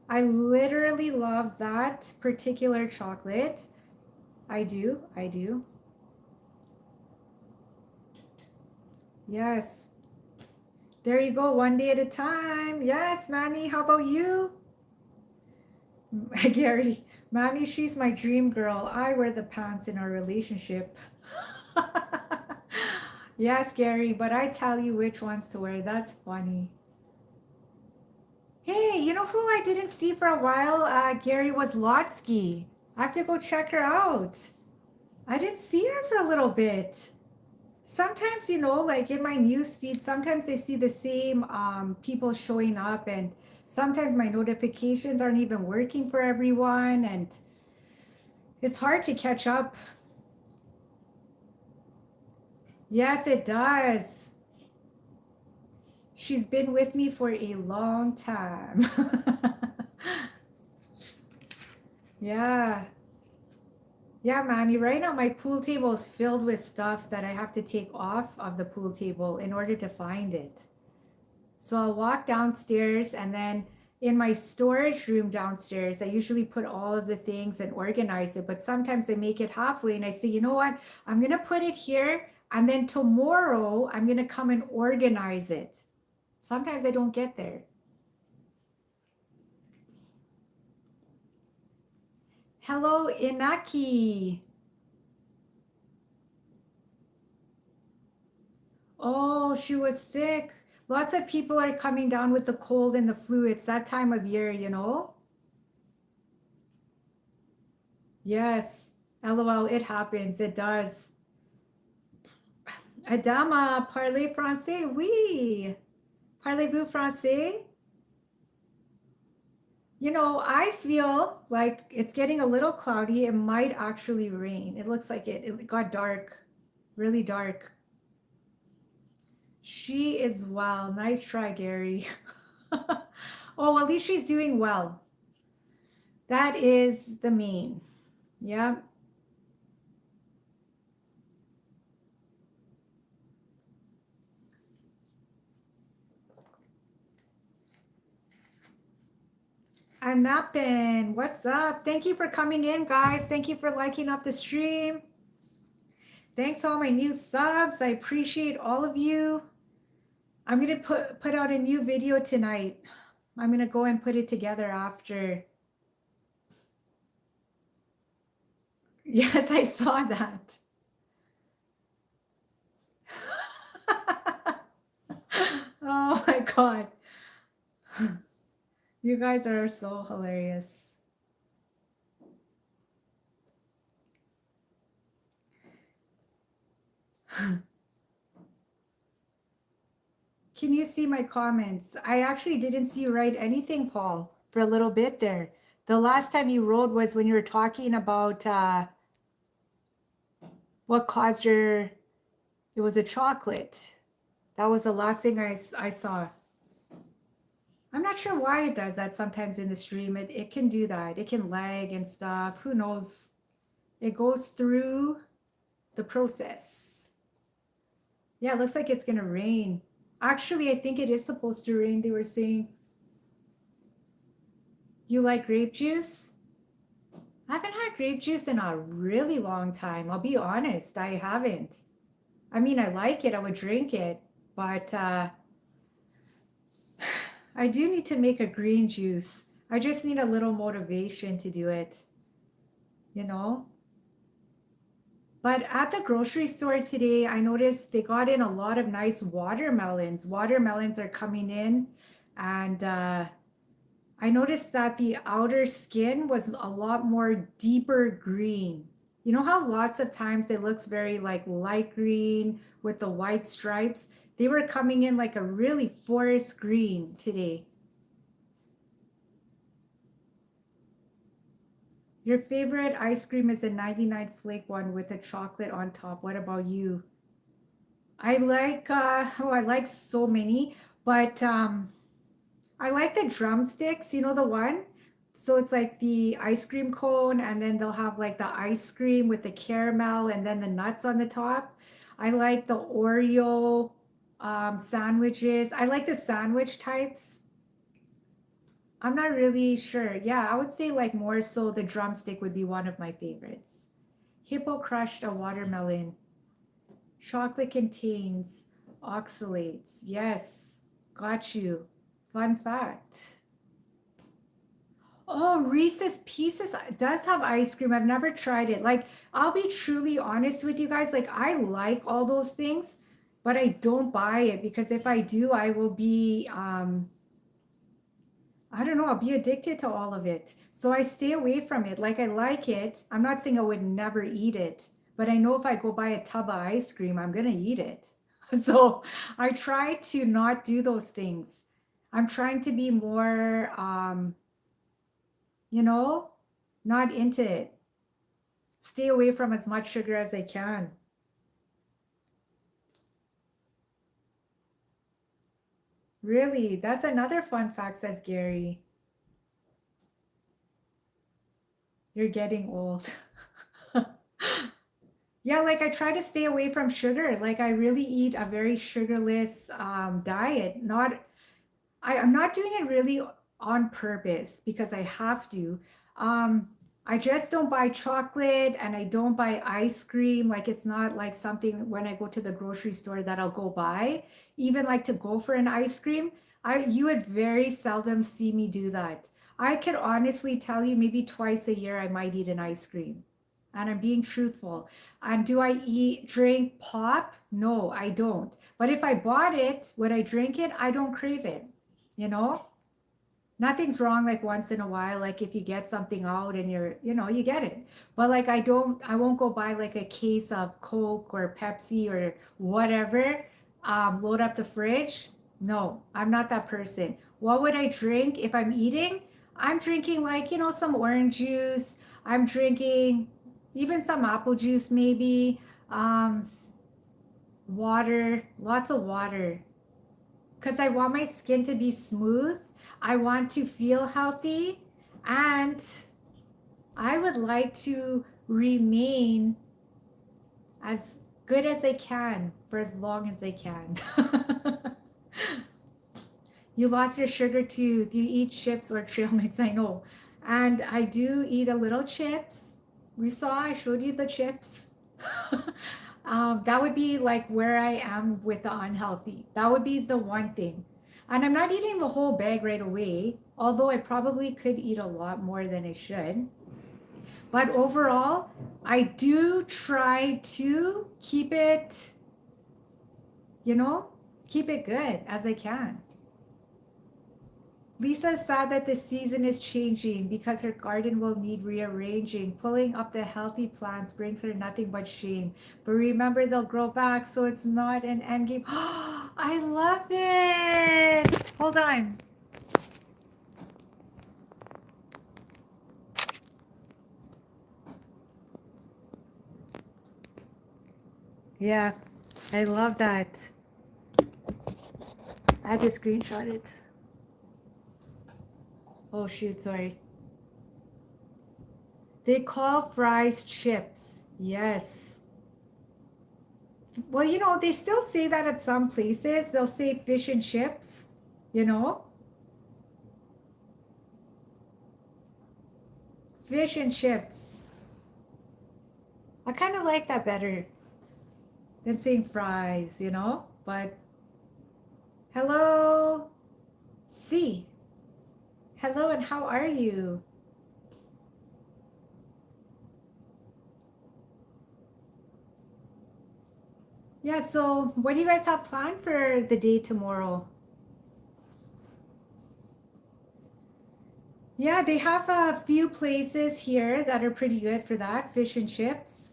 A: I literally love that particular chocolate. I do. I do. Yes. There you go. One day at a time. Yes, Manny. How about you? Gary. Manny, she's my dream girl. I wear the pants in our relationship. Yes, Gary, but I tell you which ones to wear. That's funny. Hey, you know who I didn't see for a while? Gary was Lotsky. I have to go check her out. I didn't see her for a little bit. Sometimes, you know, like in my news feed, sometimes I see the same people showing up, and sometimes my notifications aren't even working for everyone, and it's hard to catch up. Yes, it does. She's been with me for a long time. Yeah. Yeah, Manny, right now my pool table is filled with stuff that I have to take off of the pool table in order to find it. So I'll walk downstairs and then in my storage room downstairs, I usually put all of the things and organize it. But sometimes I make it halfway and I say, you know what? I'm going to put it here. And then tomorrow I'm going to come and organize it. Sometimes I don't get there. Hello, Inaki. Oh, she was sick. Lots of people are coming down with the cold and the flu. It's that time of year, you know? Yes. LOL, it happens. It does. Adama, parlez français? Oui. Parlez-vous français? You know, I feel like it's getting a little cloudy. It might actually rain. It looks like it got dark, really dark. She is well. Nice try, Gary. Oh, at least she's doing well. That is the main. Yeah. I'm Nappin. What's up? Thank you for coming in, guys. Thank you for liking up the stream. Thanks to all my new subs. I appreciate all of you. I'm gonna put out a new video tonight. I'm gonna go and put it together after. Yes, I saw that. Oh my God. You guys are so hilarious. Can you see my comments? I actually didn't see you write anything, Paul, for a little bit there. The last time you wrote was when you were talking about what caused your, it was a chocolate. That was the last thing I saw. I'm not sure why it does that sometimes in the stream. It can do that. It can lag and stuff. Who knows? It goes through the process. Yeah, it looks like it's gonna rain. Actually, I think it is supposed to rain. They were saying, you like grape juice? I haven't had grape juice in a really long time. I'll be honest, I haven't. I mean, I like it, I would drink it, but I do need to make a green juice. I just need a little motivation to do it, you know? But at the grocery store today, I noticed they got in a lot of nice watermelons. Watermelons are coming in, and I noticed that the outer skin was a lot more deeper green. You know how lots of times it looks very like light green with the white stripes? They were coming in like a really forest green today. Your favorite ice cream is the 99 flake one with the chocolate on top. What about you? I like I like so many, but I like the drumsticks, you know the one? So it's like the ice cream cone, and then they'll have like the ice cream with the caramel and then the nuts on the top. I like the Oreo sandwiches. I like the sandwich types. I'm not really sure. Yeah, I would say like more so the drumstick would be one of my favorites. Hippo crushed a watermelon. Chocolate contains oxalates. Yes, got you. Fun fact. Oh, Reese's Pieces does have ice cream. I've never tried it. Like, I'll be truly honest with you guys. Like, I like all those things, but I don't buy it because if I do, I will be, I don't know, I'll be addicted to all of it. So I stay away from it. Like, I like it. I'm not saying I would never eat it, but I know if I go buy a tub of ice cream, I'm gonna eat it. So I try to not do those things. I'm trying to be more, you know, not into it. Stay away from as much sugar as I can. Really, that's another fun fact, says Gary. You're getting old. Yeah, like I try to stay away from sugar. Like I really eat a very sugarless diet. I'm not doing it really on purpose because I have to. Um, I just don't buy chocolate and I don't buy ice cream. Like it's not like something when I go to the grocery store that I'll go buy. Even like to go for an ice cream, you would very seldom see me do that. I could honestly tell you maybe twice a year I might eat an ice cream. And I'm being truthful. And do I drink pop? No, I don't. But if I bought it, would I drink it? I don't crave it. You know, nothing's wrong like once in a while, like if you get something out and you get it. But like I won't go buy like a case of Coke or Pepsi or whatever, load up the fridge. No, I'm not that person. What would I drink if I'm eating? I'm drinking like, some orange juice. I'm drinking even some apple juice maybe. um Water, lots of water, because I want my skin to be smooth. I want to feel healthy. And I would like to remain as good as I can for as long as I can. You lost your sugar tooth. Do you eat chips or trail mix? I know. And I do eat a little chips. I showed you the chips. That would be like where I am with the unhealthy. That would be the one thing. And I'm not eating the whole bag right away, although I probably could eat a lot more than I should. But overall, I do try to you know, keep it good as I can. Lisa is sad that the season is changing because her garden will need rearranging. Pulling up the healthy plants brings her nothing but shame. But remember, they'll grow back, so it's not an end game. I love it. Hold on. Yeah, I love that. I had to screenshot it. Oh, shoot, sorry. They call fries chips. Yes. Well, they still say that at some places. They'll say fish and chips, you know? Fish and chips. I kind of like that better than saying fries. But hello, C. Hello, and how are you? Yeah, so what do you guys have planned for the day tomorrow? Yeah, they have a few places here that are pretty good for that. Fish and chips.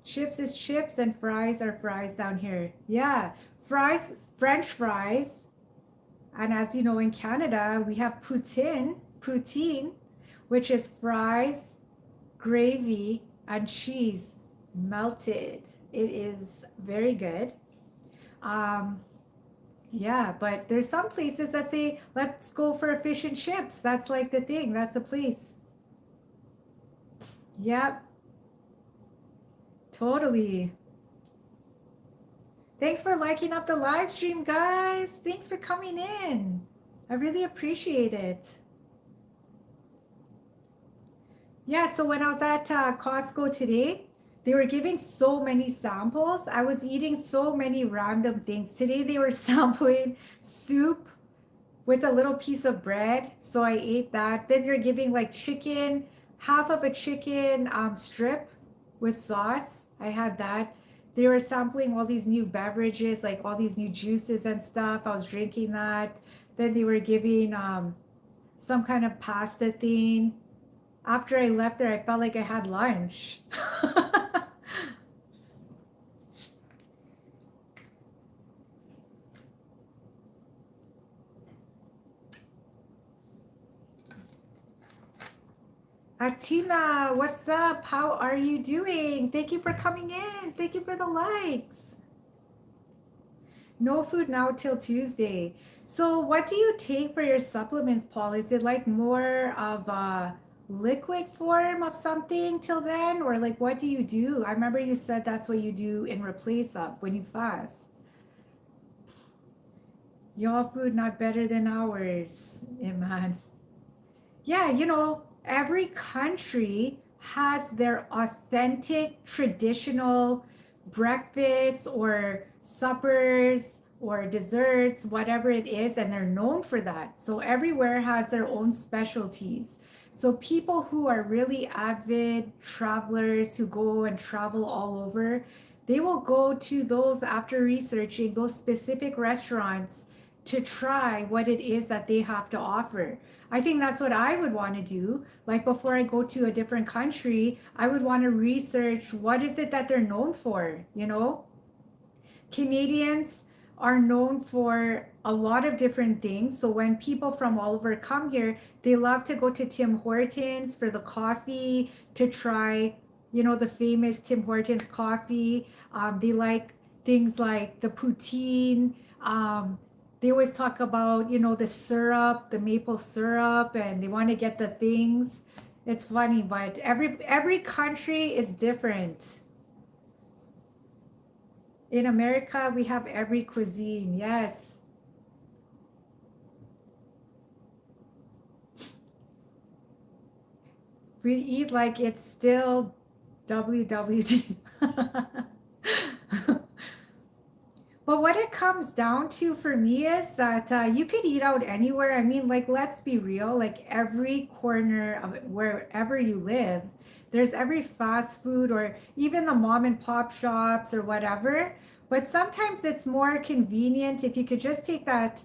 A: Chips is chips and fries are fries down here. Yeah, fries, French fries. And as you know, in Canada, we have poutine, which is fries, gravy, and cheese melted. It is very good. Um, yeah, but there's some places that say, let's go for a fish and chips. That's like the thing. That's the place. Yep, totally. Thanks for liking up the live stream, guys. Thanks for coming in. I really appreciate it. Yeah, so when I was at Costco today, they were giving so many samples. I was eating so many random things. Today they were sampling soup with a little piece of bread. So I ate that. Then they're giving like chicken, half of a chicken strip with sauce. I had that. They were sampling all these new beverages, like all these new juices and stuff. I was drinking that. Then they were giving some kind of pasta thing. After I left there, I felt like I had lunch. Atina, what's up? How are you doing? Thank you for coming in. Thank you for the likes. No food now till Tuesday. So, what do you take for your supplements, Paul? Is it like more of liquid form of something till then? Or like, what do you do? I remember you said that's what you do in replace of when you fast. Your food not better than ours, Iman. Yeah, every country has their authentic traditional breakfasts or suppers or desserts, whatever it is, and they're known for that. So everywhere has their own specialties. So people who are really avid travelers who go and travel all over, they will go to those after researching those specific restaurants to try what it is that they have to offer. I think that's what I would want to do. Like before I go to a different country, I would want to research what is it that they're known for. Canadians are known for a lot of different things. So when people from all over come here, they love to go to Tim Hortons for the coffee, to try, the famous Tim Hortons coffee. They like things like the poutine. They always talk about, the syrup, the maple syrup, and they want to get the things. It's funny, but every country is different. In America, we have every cuisine. Yes. We eat like it's still WWD. But what it comes down to for me is that you could eat out anywhere. I mean, like, let's be real, like every corner of it, wherever you live, there's every fast food or even the mom and pop shops or whatever. But sometimes it's more convenient if you could just take that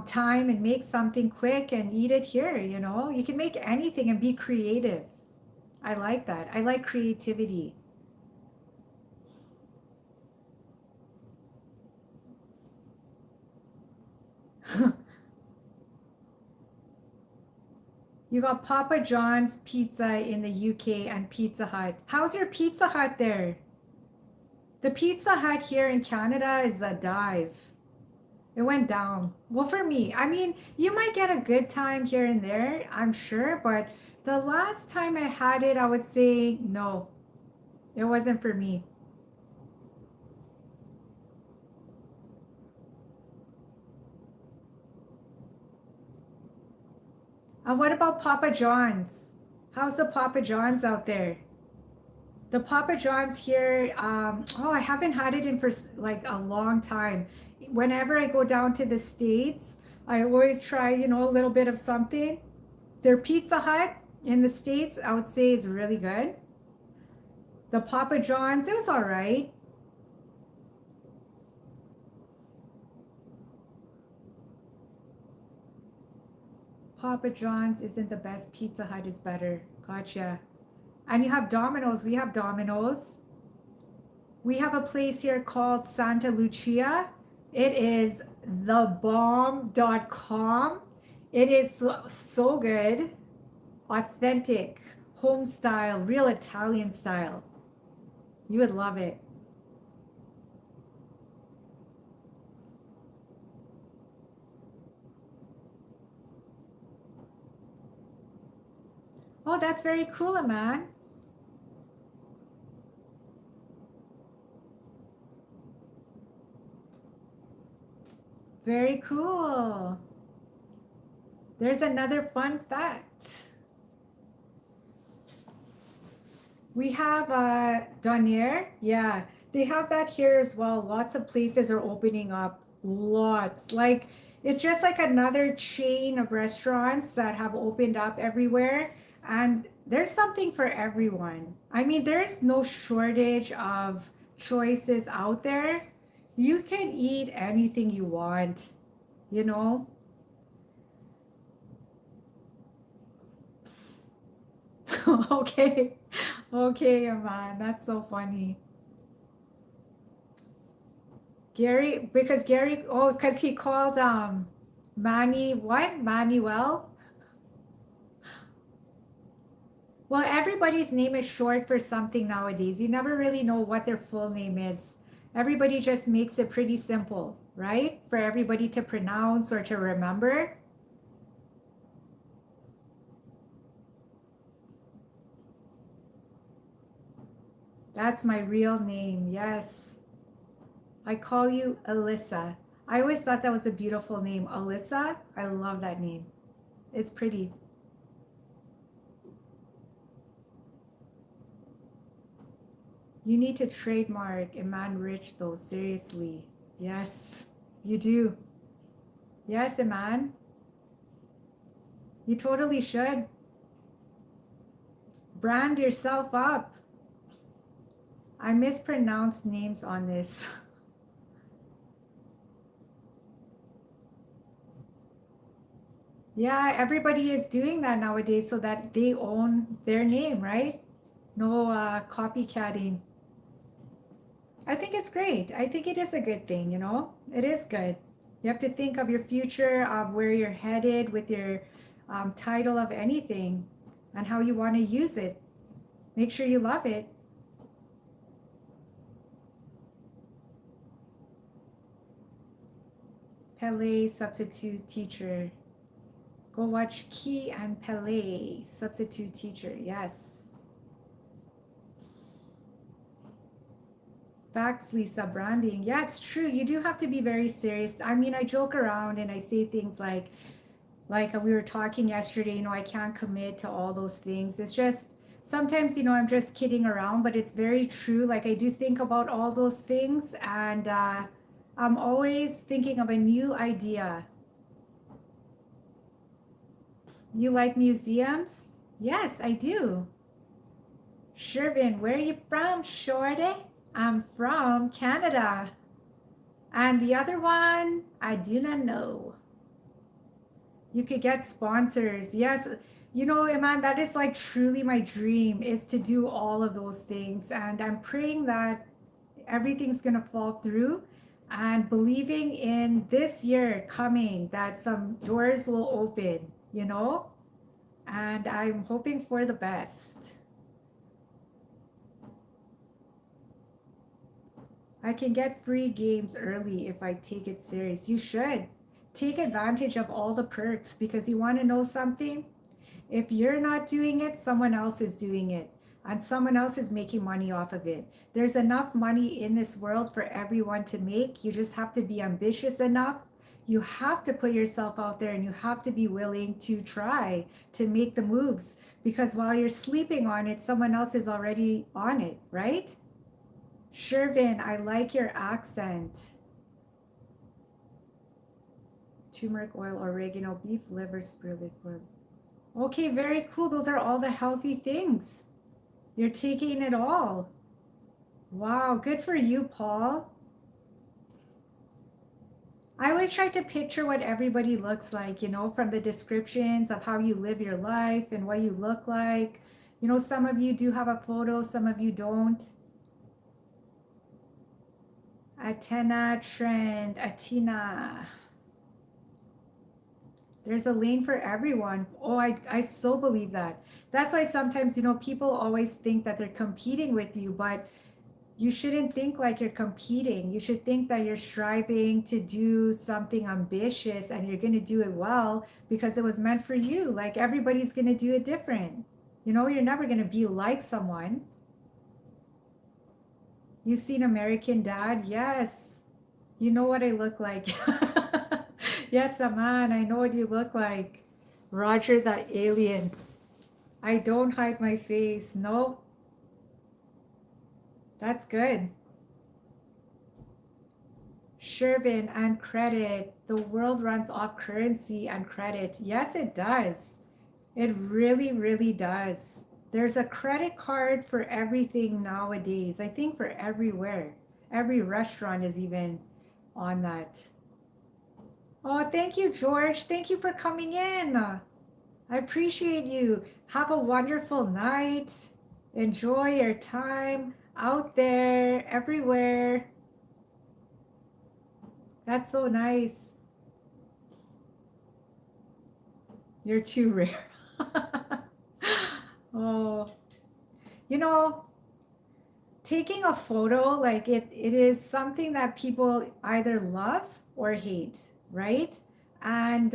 A: time and make something quick and eat it here. You can make anything and be creative. I like that. I like creativity. You got Papa John's Pizza in the UK and Pizza Hut. How's your Pizza Hut there? The Pizza Hut here in Canada is a dive. It went down. Well, for me, I mean, you might get a good time here and there, I'm sure, but the last time I had it, I would say no, it wasn't for me. And what about Papa John's? How's the Papa John's out there? The Papa John's here, I haven't had it in for like a long time. Whenever I go down to the States, I always try, a little bit of something. Their Pizza Hut in the States, I would say is really good. The Papa John's, it was all right. Papa John's isn't the best. Pizza Hut is better. Gotcha. And you have Domino's. We have Domino's. We have a place here called Santa Lucia. It is thebomb.com. It is so good, authentic, home style, real Italian style. You would love it. Oh, that's very cool, man. Very cool. There's another fun fact. We have Donier. Yeah, they have that here as well. Lots of places are opening up. Lots. Like it's just like another chain of restaurants that have opened up everywhere. And there's something for everyone. I mean, there's no shortage of choices out there. You can eat anything you want, you know? Okay. Okay, man. That's so funny. Because he called Manny what? Manuel? Well, everybody's name is short for something nowadays. You never really know what their full name is. Everybody just makes it pretty simple, right? For everybody to pronounce or to remember. That's my real name. Yes. I call you Alyssa. I always thought that was a beautiful name. Alyssa. I love that name. It's pretty. You need to trademark Iman Rich though, seriously. Yes, you do. Yes, Iman. You totally should. Brand yourself up. I mispronounced names on this. Yeah, everybody is doing that nowadays so that they own their name, right? No copycatting. I think it's great. I think it is a good thing, you know? It is good. You have to think of your future, of where you're headed with your title of anything and how you want to use it. Make sure you love it. Pele, substitute teacher. Go watch Key and Pele, substitute teacher. Yes. Facts, Lisa, branding. Yeah, it's true. You do have to be very serious. I mean, I joke around and I say things like we were talking yesterday, you know, I can't commit to all those things. It's just sometimes, you know, I'm just kidding around, but it's very true. Like I do think about all those things and I'm always thinking of a new idea. You like museums? Yes, I do. Shervin, where are you from, Shorty? I'm from Canada. And the other one, I do not know. You could get sponsors. Yes. You know, Iman, that is like truly my dream is to do all of those things. And I'm praying that everything's going to fall through and believing in this year coming that some doors will open, you know? And I'm hoping for the best. I can get free games early if I take it serious. You should take advantage of all the perks because you want to know something? If you're not doing it, someone else is doing it and someone else is making money off of it. There's enough money in this world for everyone to make. You just have to be ambitious enough. You have to put yourself out there and you have to be willing to try to make the moves because while you're sleeping on it, someone else is already on it, right? Shervin, I like your accent. Turmeric oil, oregano, beef liver, spirulina oil. Okay, very cool. Those are all the healthy things. You're taking it all. Wow, good for you, Paul. I always try to picture what everybody looks like, you know, from the descriptions of how you live your life and what you look like. You know, some of you do have a photo, some of you don't. Atena trend, Atina. There's a lane for everyone. Oh, I so believe that. That's why sometimes, you know, people always think that they're competing with you, but you shouldn't think like you're competing. You should think that you're striving to do something ambitious and you're going to do it well because it was meant for you. Like everybody's going to do it different. You know, you're never going to be like someone. You seen American Dad? Yes. You know what I look like. Yes, Aman, I know what you look like. Roger the alien. I don't hide my face. No. That's good. Shervin and credit. The world runs off currency and credit. Yes, it does. It really, really does. There's a credit card for everything nowadays. I think for everywhere. Every restaurant is even on that. Oh, thank you, George. Thank you for coming in. I appreciate you. Have a wonderful night. Enjoy your time out there, everywhere. That's so nice. You're too rare. Oh, you know, taking a photo, like it is something that people either love or hate, right? And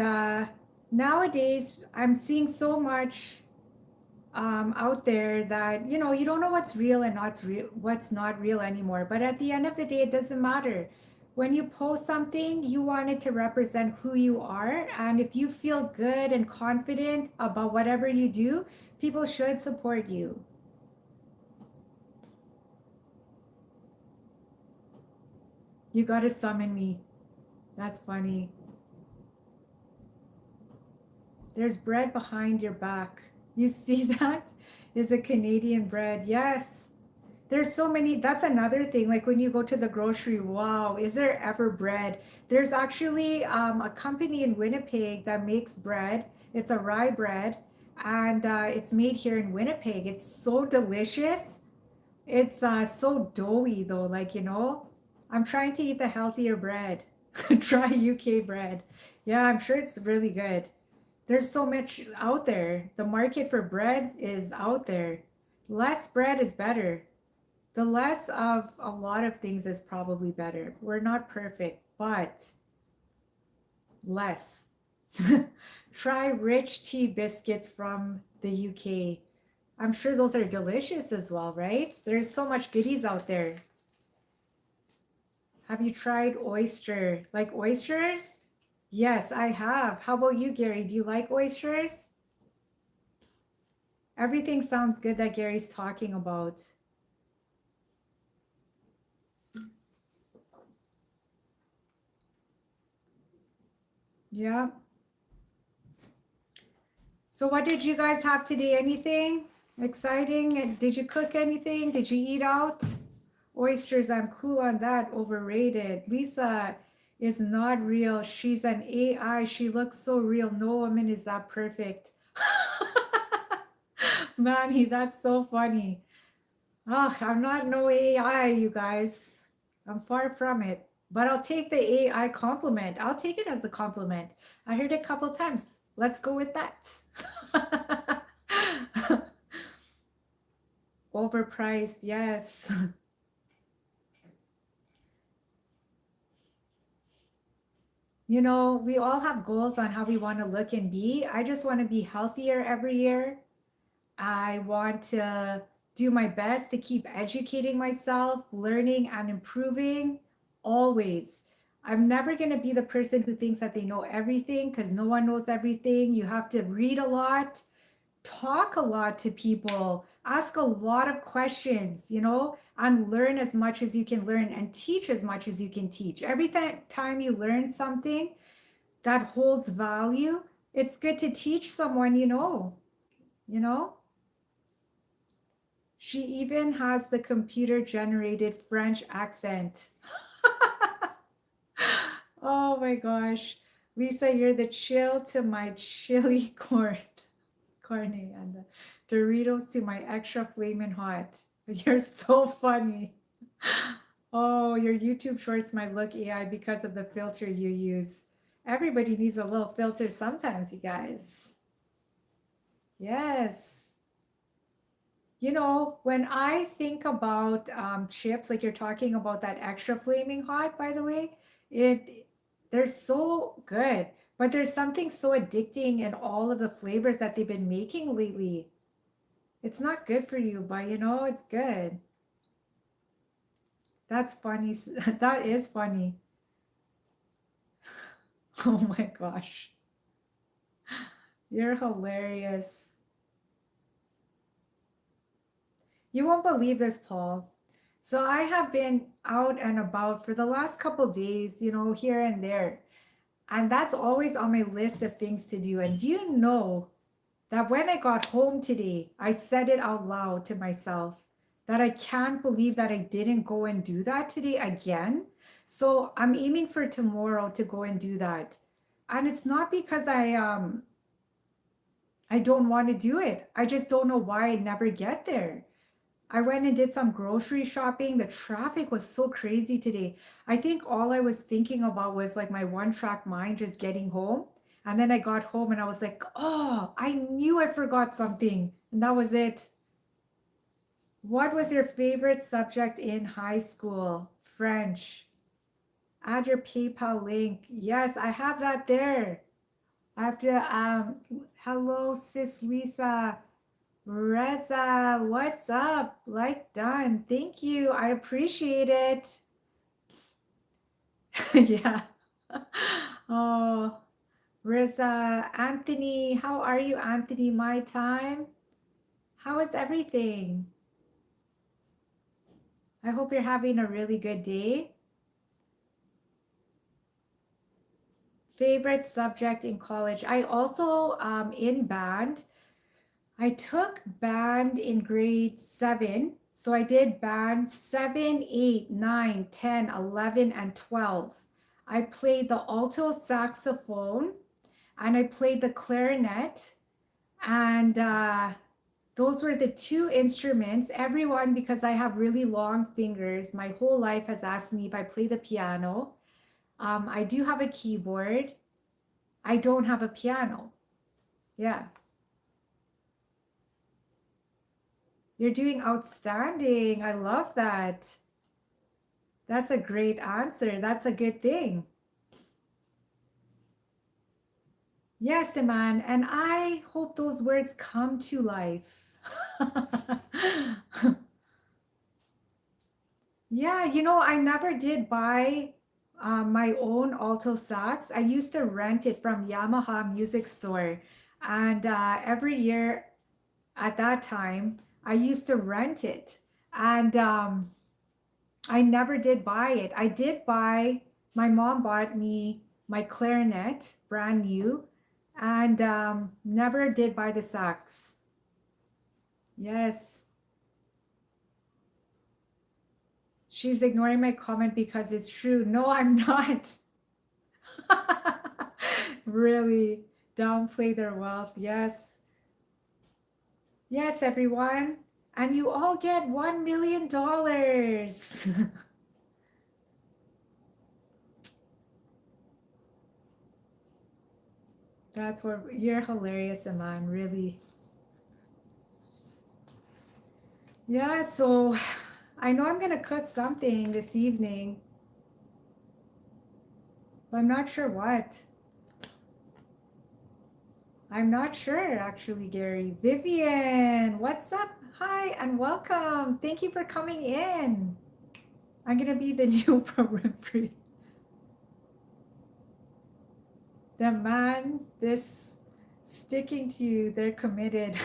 A: nowadays, I'm seeing so much out there that, you know, you don't know what's real and what's not real anymore. But at the end of the day, it doesn't matter. When you post something, you want it to represent who you are. And if you feel good and confident about whatever you do, people should support you. You got to summon me. That's funny. There's bread behind your back. You see that? Is a Canadian bread. Yes. There's so many. That's another thing. Like when you go to the grocery, wow, is there ever bread? There's actually a company in Winnipeg that makes bread. It's a rye bread, and it's made here in Winnipeg. It's so delicious. It's so doughy though. Like, you know, I'm trying to eat the healthier bread. Try UK bread. Yeah, I'm sure it's really good. There's so much out there. The market for bread is out there. Less bread is better. The less of a lot of things is probably better. We're not perfect, but less. Try rich tea biscuits from the UK. I'm sure those are delicious as well, right? There's so much goodies out there. Have you tried oyster? Like oysters? Yes, I have. How about you, Gary? Do you like oysters? Everything sounds good that Gary's talking about. Yeah. So what did you guys have today? Anything exciting? Did you cook anything? Did you eat out? Oysters, I'm cool on that. Overrated. Lisa is not real. She's an AI. She looks so real. No woman is that perfect. Manny, that's so funny. Oh, I'm not no AI, you guys. I'm far from it. But I'll take the AI compliment. I'll take it as a compliment. I heard it a couple times. Let's go with that. Overpriced, yes. You know, we all have goals on how we want to look and be. I just want to be healthier every year. I want to do my best to keep educating myself, learning and improving always. I'm never going to be the person who thinks that they know everything because no one knows everything. You have to read a lot, talk a lot to people, ask a lot of questions, you know, and learn as much as you can learn and teach as much as you can teach. Every time you learn something that holds value, it's good to teach someone you know, you know? She even has the computer generated French accent. Oh my gosh. Lisa, you're the chill to my chili carne and the Doritos to my extra flaming hot. You're so funny. Oh, your YouTube shorts might look AI because of the filter you use. Everybody needs a little filter sometimes, you guys. Yes. You know, when I think about chips, like you're talking about that extra flaming hot, by the way, they're so good. But there's something so addicting in all of the flavors that they've been making lately. It's not good for you, but you know, it's good. That's funny. That is funny. Oh my gosh. You're hilarious. You won't believe this, Paul. So I have been out and about for the last couple days, you know, here and there. And that's always on my list of things to do. And do you know that when I got home today, I said it out loud to myself that I can't believe that I didn't go and do that today again. So I'm aiming for tomorrow to go and do that. And it's not because I don't want to do it. I just don't know why I never get there. I went and did some grocery shopping. The traffic was so crazy today. I think all I was thinking about was like my one track mind just getting home. And then I got home and I was like, oh, I knew I forgot something. And that was it. What was your favorite subject in high school? French. Add your PayPal link. Yes, I have that there. I have to, hello, sis Lisa. Reza, what's up? Like done. Thank you. I appreciate it. Yeah. Oh, Reza, Anthony, how are you, Anthony? My time. How is everything? I hope you're having a really good day. Favorite subject in college. I also in band. I took band in grade 7. So I did band 7, 8, 9, 10, 11, and 12. I played the alto saxophone and I played the clarinet. And those were the two instruments. Everyone, because I have really long fingers, my whole life has asked me if I play the piano. I do have a keyboard. I don't have a piano. Yeah. You're doing outstanding. I love that. That's a great answer. That's a good thing. Yes, Iman. And I hope those words come to life. Yeah, I never did buy my own alto sax. I used to rent it from Yamaha Music Store. And every year at that time, I used to rent it. And I never did buy it. I did buy, my mom bought me my clarinet, brand new, and never did buy the sax. Yes, she's ignoring my comment because it's true. No, I'm not. Really, downplay their wealth. Yes. Yes, everyone. And you all get $1 million. That's what you're hilarious, Iman, really. Yeah, so I know I'm gonna cook something this evening, but I'm not sure what. I'm not sure actually, Gary. Vivian, what's up? Hi and welcome. Thank you for coming in. I'm gonna be the new program free. The man, this sticking to you, they're committed.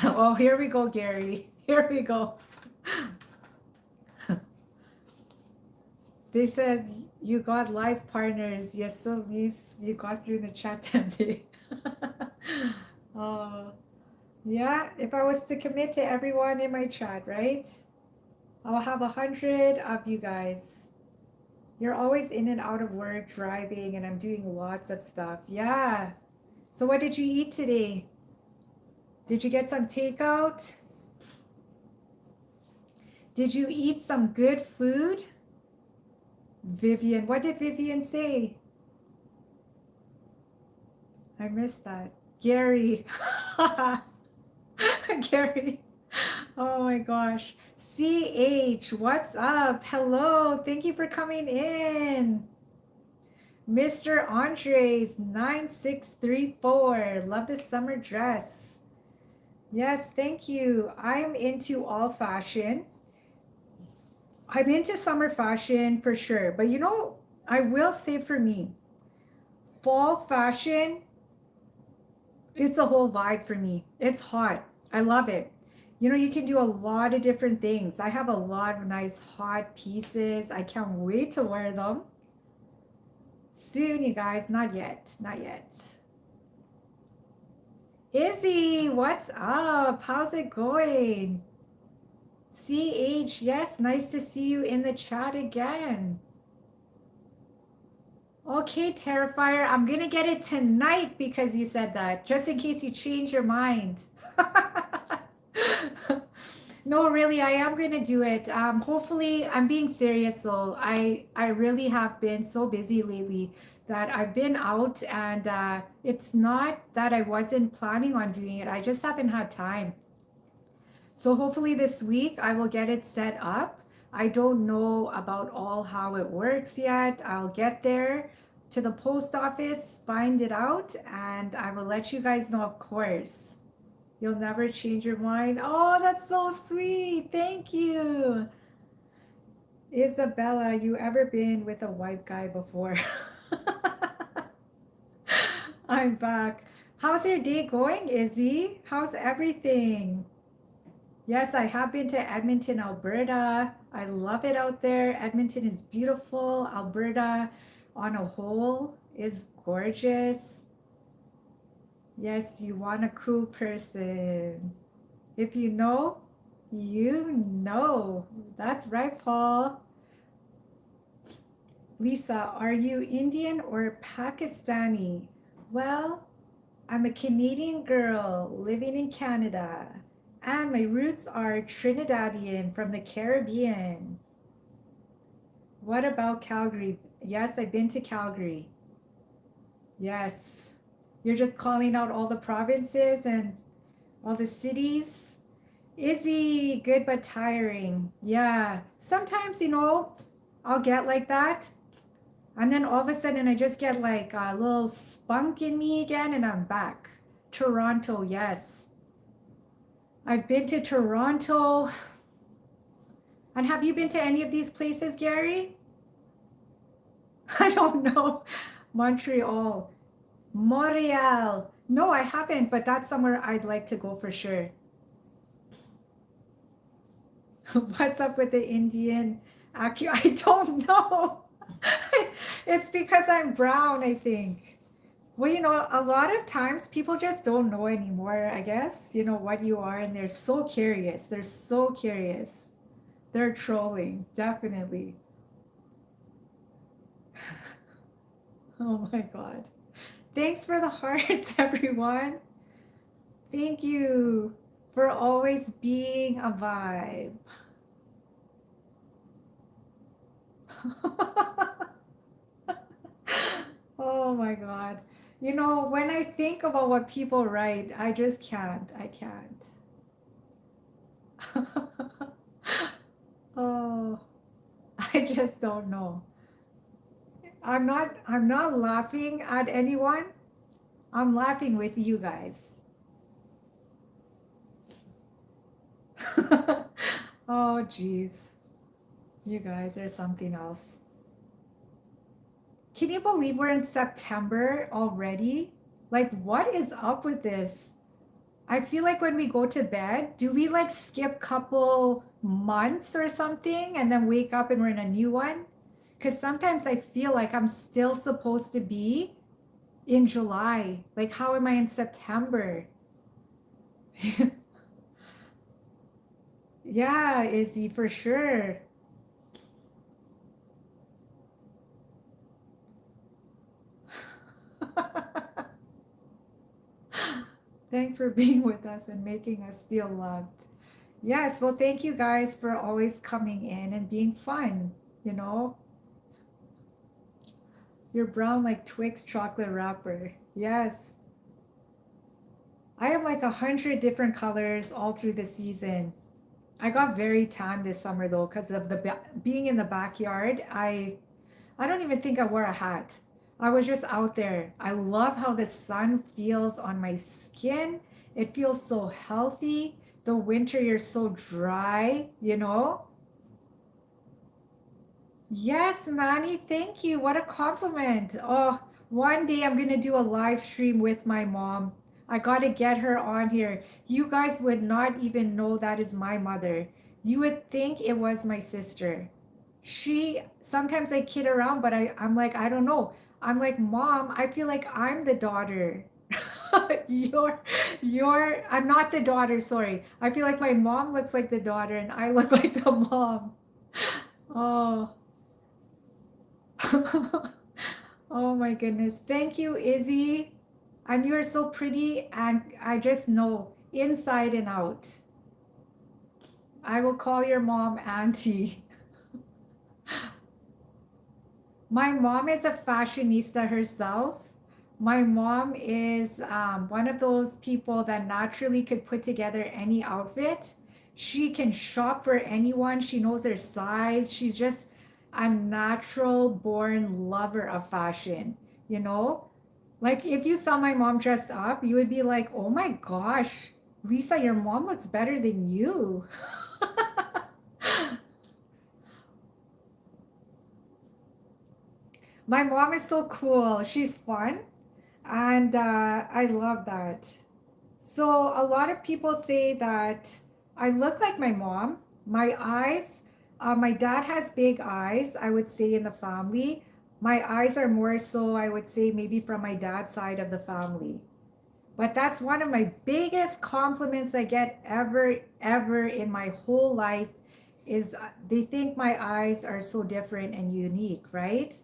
A: Oh, here we go, Gary. Here we go. They said you got life partners. Yes, so at least you got through the chat today. Oh, yeah. If I was to commit to everyone in my chat, right? I'll have 100 of you guys. You're always in and out of work, driving, and I'm doing lots of stuff. Yeah. So what did you eat today? Did you get some takeout? Did you eat some good food? Vivian, what did Vivian say? I missed that. Gary. Gary. Oh my gosh. CH, what's up? Hello. Thank you for coming in. Mr. Andres 9634. Love this summer dress. Yes, thank you. I'm into all fashion. I'm into summer fashion for sure. But I will say for me, fall fashion, it's a whole vibe for me. It's hot. I love it. You can do a lot of different things. I have a lot of nice hot pieces. I can't wait to wear them. Soon, you guys. Not yet. Not yet. Izzy, what's up? How's it going? CH, yes, nice to see you in the chat again. Okay, Terrifier, I'm gonna get it tonight because you said that, just in case you change your mind. No, really, I am gonna do it. Hopefully, I'm being serious though. I really have been so busy lately that I've been out, and it's not that I wasn't planning on doing it. I just haven't had time. So hopefully this week I will get it set up. I don't know about all how it works yet. I'll get there. to the post office, find it out, and I will let you guys know, of course. You'll never change your mind. Oh, that's so sweet. Thank you. Isabella, you ever been with a white guy before? I'm back. How's your day going, Izzy? How's everything? Yes, I have been to Edmonton, Alberta. I love it out there. Edmonton is beautiful. Alberta, on a whole, is gorgeous. Yes, you want a cool person. If you know, you know. That's right, Paul. Lisa, are you Indian or Pakistani? Well, I'm a Canadian girl living in Canada, and my roots are Trinidadian from the Caribbean. What about Calgary? Yes, I've been to Calgary. Yes. You're just calling out all the provinces and all the cities. Izzy, good but tiring. Yeah. Sometimes, I'll get like that. And then all of a sudden, I just get like a little spunk in me again, and I'm back. Toronto, yes. I've been to Toronto. And have you been to any of these places, Gary? I don't know. Montreal. Montreal. No, I haven't, but that's somewhere I'd like to go for sure. What's up with the Indian accent? I don't know. It's because I'm brown, I think. Well, a lot of times people just don't know anymore, I guess, what you are, and they're so curious. They're so curious. They're trolling, definitely. Oh my God. Thanks for the hearts, everyone. Thank you for always being a vibe. Oh my God. When I think about what people write, I just can't. I can't. Oh, I just don't know. I'm not laughing at anyone. I'm laughing with you guys. Oh, geez. You guys are something else. Can you believe we're in September already? Like, what is up with this? I feel like when we go to bed, do we like skip couple months or something and then wake up and we're in a new one? Because sometimes I feel like I'm still supposed to be in July. Like, how am I in September? Yeah, Izzy, for sure. Thanks for being with us and making us feel loved. Yes, well, thank you guys for always coming in and being fun. You know, you're brown like Twix chocolate wrapper. Yes, I have like 100 different colors all through the season. I got very tan this summer though because of being in the backyard. I don't even think I wore a hat. I was just out there. I love how the sun feels on my skin. It feels so healthy. The winter, you're so dry. Yes, Manny, thank you. What a compliment. Oh, one day I'm going to do a live stream with my mom. I got to get her on here. You guys would not even know that is my mother. You would think it was my sister. Sometimes I kid around, but I'm like, I don't know. I'm like, Mom, I feel like I'm the daughter. You're, I'm not the daughter, sorry. I feel like my mom looks like the daughter and I look like the mom. Oh. Oh my goodness. Thank you, Izzy. And you're so pretty, and I just know inside and out. I will call your mom Auntie. My mom is a fashionista herself. My mom is one of those people that naturally could put together any outfit. She can shop for anyone. She knows their size. She's just a natural born lover of fashion, you know? Like if you saw my mom dressed up, you would be like, oh my gosh, Lisa, your mom looks better than you. My mom is so cool. She's fun. And I love that. So a lot of people say that I look like my mom. My eyes, my dad has big eyes, I would say, in the family. My eyes are more so, I would say, maybe from my dad's side of the family. But that's one of my biggest compliments I get ever in my whole life is they think my eyes are so different and unique, right?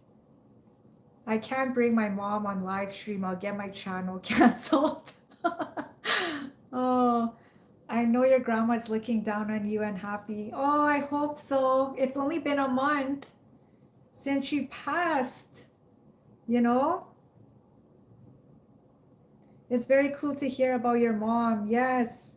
A: I can't bring my mom on live stream. I'll get my channel canceled. Oh, I know your grandma's looking down on you and happy. Oh, I hope so. It's only been a month since she passed, you know? It's very cool to hear about your mom. Yes,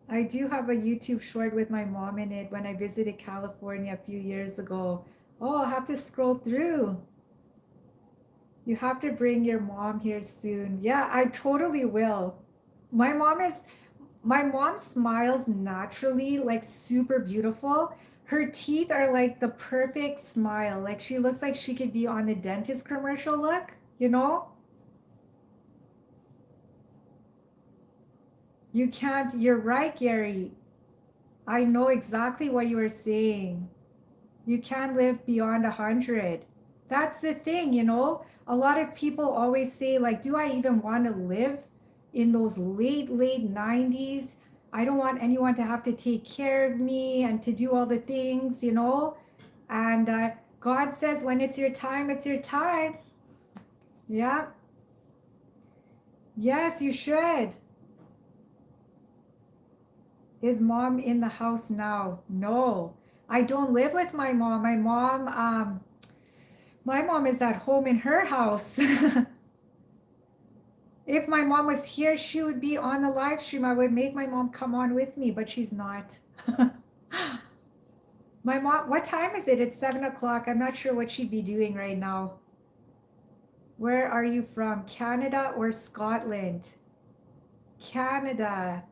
A: I do have a YouTube short with my mom in it when I visited California a few years ago. Oh, I'll have to scroll through. You have to bring your mom here soon. Yeah, I totally will. My mom is, my mom smiles naturally, like super beautiful. Her teeth are like the perfect smile. Like she looks like she could be on the dentist commercial look, you know? You can't, you're right, Gary. I know exactly what you were saying. You can't live beyond 100. That's the thing, you know? A lot of people always say, like, do I even want to live in those late 90s? I don't want anyone to have to take care of me and to do all the things, you know? And God says, when it's your time, it's your time. Yeah. Yes, you should. Is mom in the house now? No, I don't live with my mom. My mom is at home in her house. If my mom was here, she would be on the live stream. I would make my mom come on with me, but she's not. My mom, what time is it? It's 7 o'clock. I'm not sure what she'd be doing right now. Where are you from? Canada or Scotland? Canada.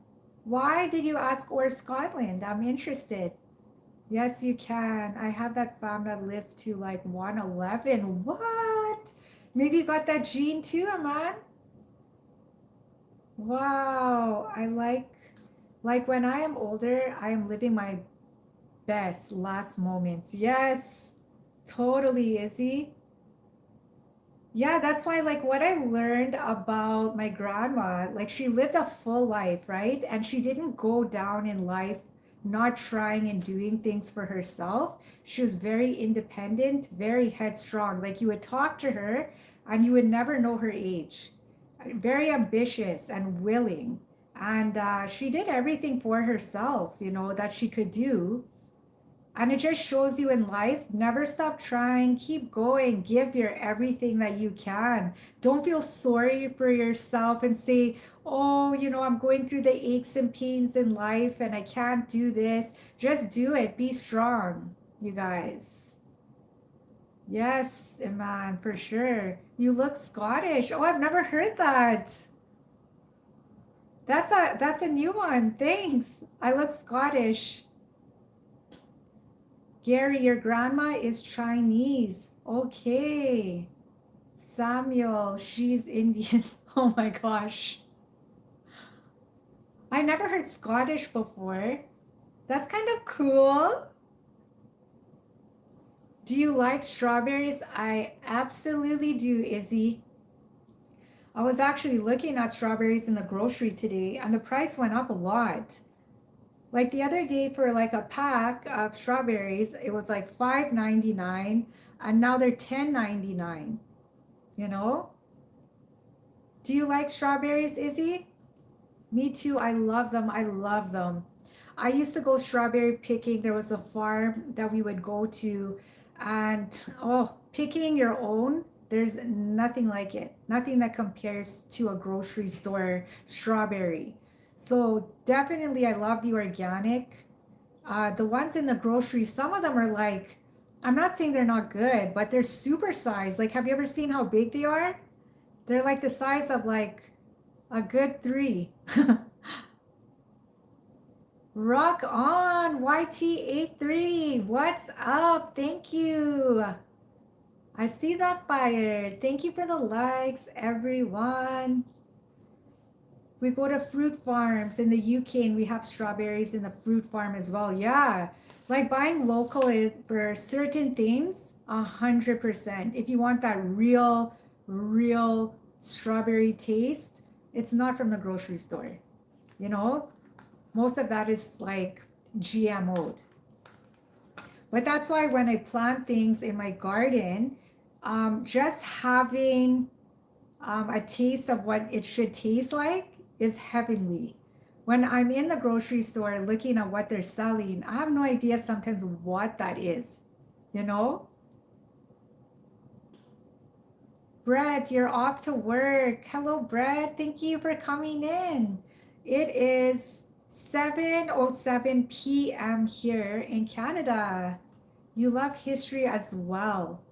A: Why did you ask or Scotland? I'm interested. Yes, you can. I have that fam that lived to like 111. What? Maybe you got that gene too, man. Wow. I like when I am older, I am living my best last moments. Yes, totally, Izzy. Yeah, that's why, like, what I learned about my grandma, like, she lived a full life, right? And she didn't go down in life not trying and doing things for herself. She was very independent, very headstrong. Like, you would talk to her and you would never know her age. Very ambitious and willing. And she did everything for herself, you know, that she could do. And it just shows you in life, never stop trying, keep going, give your everything that you can. Don't feel sorry for yourself and say, oh, you know, I'm going through the aches and pains in life and I can't do this. Just do it. Be strong, you guys. Yes, Iman, for sure. You look Scottish. Oh, I've never heard that. That's a new one. Thanks. I look Scottish. Gary, your grandma is Chinese. Okay. Samuel, she's Indian. Oh my gosh. I never heard Scottish before. That's kind of cool. Do you like strawberries? I absolutely do, Izzy. I was actually looking at strawberries in the grocery today and the price went up a lot. Like the other day for like a pack of strawberries, it was like $5.99 and now they're $10.99, you know? Do you like strawberries, Izzy? Me too. I love them. I love them. I used to go strawberry picking. There was a farm that we would go to, and oh, picking your own, there's nothing like it. Nothing that compares to a grocery store strawberry. So definitely, I love the organic. The ones in the grocery, some of them are like, I'm not saying they're not good, but they're super sized. Like, have you ever seen how big they are? They're like the size of like a good three. Rock on, YT83. What's up? Thank you. I see that fire. Thank you for the likes, everyone. We go to fruit farms in the UK and we have strawberries in the fruit farm as well. Yeah, like buying local is for certain things, 100%. If you want that real strawberry taste, it's not from the grocery store. You know, most of that is like GMO'd. But that's why when I plant things in my garden, just having a taste of what it should taste like is heavenly. When I'm in the grocery store looking at what they're selling, I have no idea sometimes what that is, you know? Brett, you're off to work. Hello, Brett. Thank you for coming in. It is 7:07 p.m. here in Canada. You love history as well.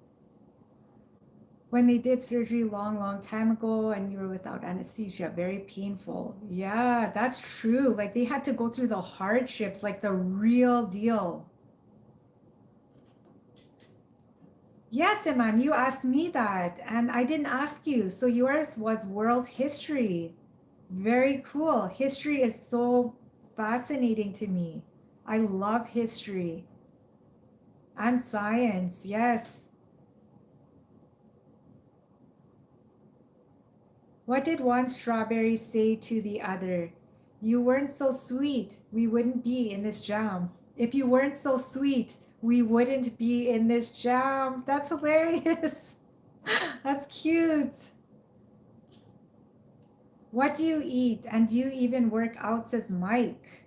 A: When they did surgery long time ago and you were without anesthesia, very painful. Yeah, that's true. Like they had to go through the hardships, like the real deal. Yes, Iman, you asked me that, and I didn't ask you. So yours was world history. Very cool. History is so fascinating to me. I love history and science. Yes. What did one strawberry say to the other? You weren't so sweet, we wouldn't be in this jam. If you weren't so sweet, we wouldn't be in this jam. That's hilarious. That's cute. What do you eat? And do you even work out? Says Mike.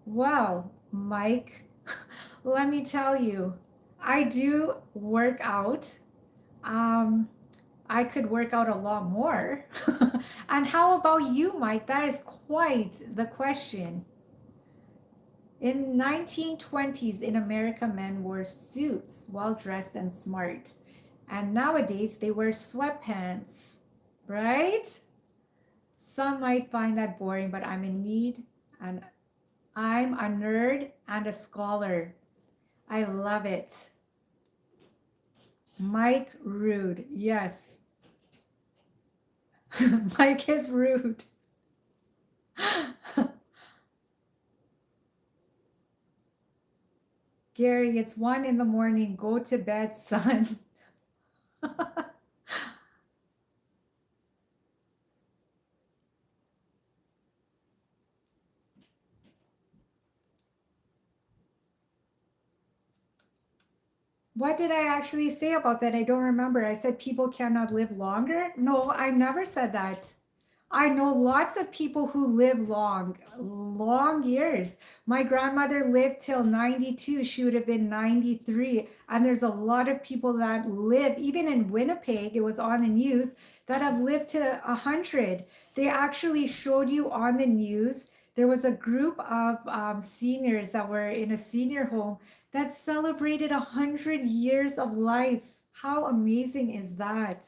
A: Wow, Mike, let me tell you, I do work out. Um, I could work out a lot more. And how about you, Mike? That is quite the question. In 1920s in America, men wore suits, well dressed and smart. And nowadays they wear sweatpants, right? Some might find that boring, but I'm in need and I'm a nerd and a scholar. I love it. Mike Rude. Yes. Mike is rude. Gary, it's 1 in the morning. Go to bed, son. What did I actually say about that? I don't remember. I said people cannot live longer. No, I never said that. I know lots of people who live long years. My grandmother lived till 92. She would have been 93. And there's a lot of people that live, even in Winnipeg, it was on the news, that have lived to 100. They actually showed you on the news. There was a group of seniors that were in a senior home that celebrated 100 years of life. How amazing is that?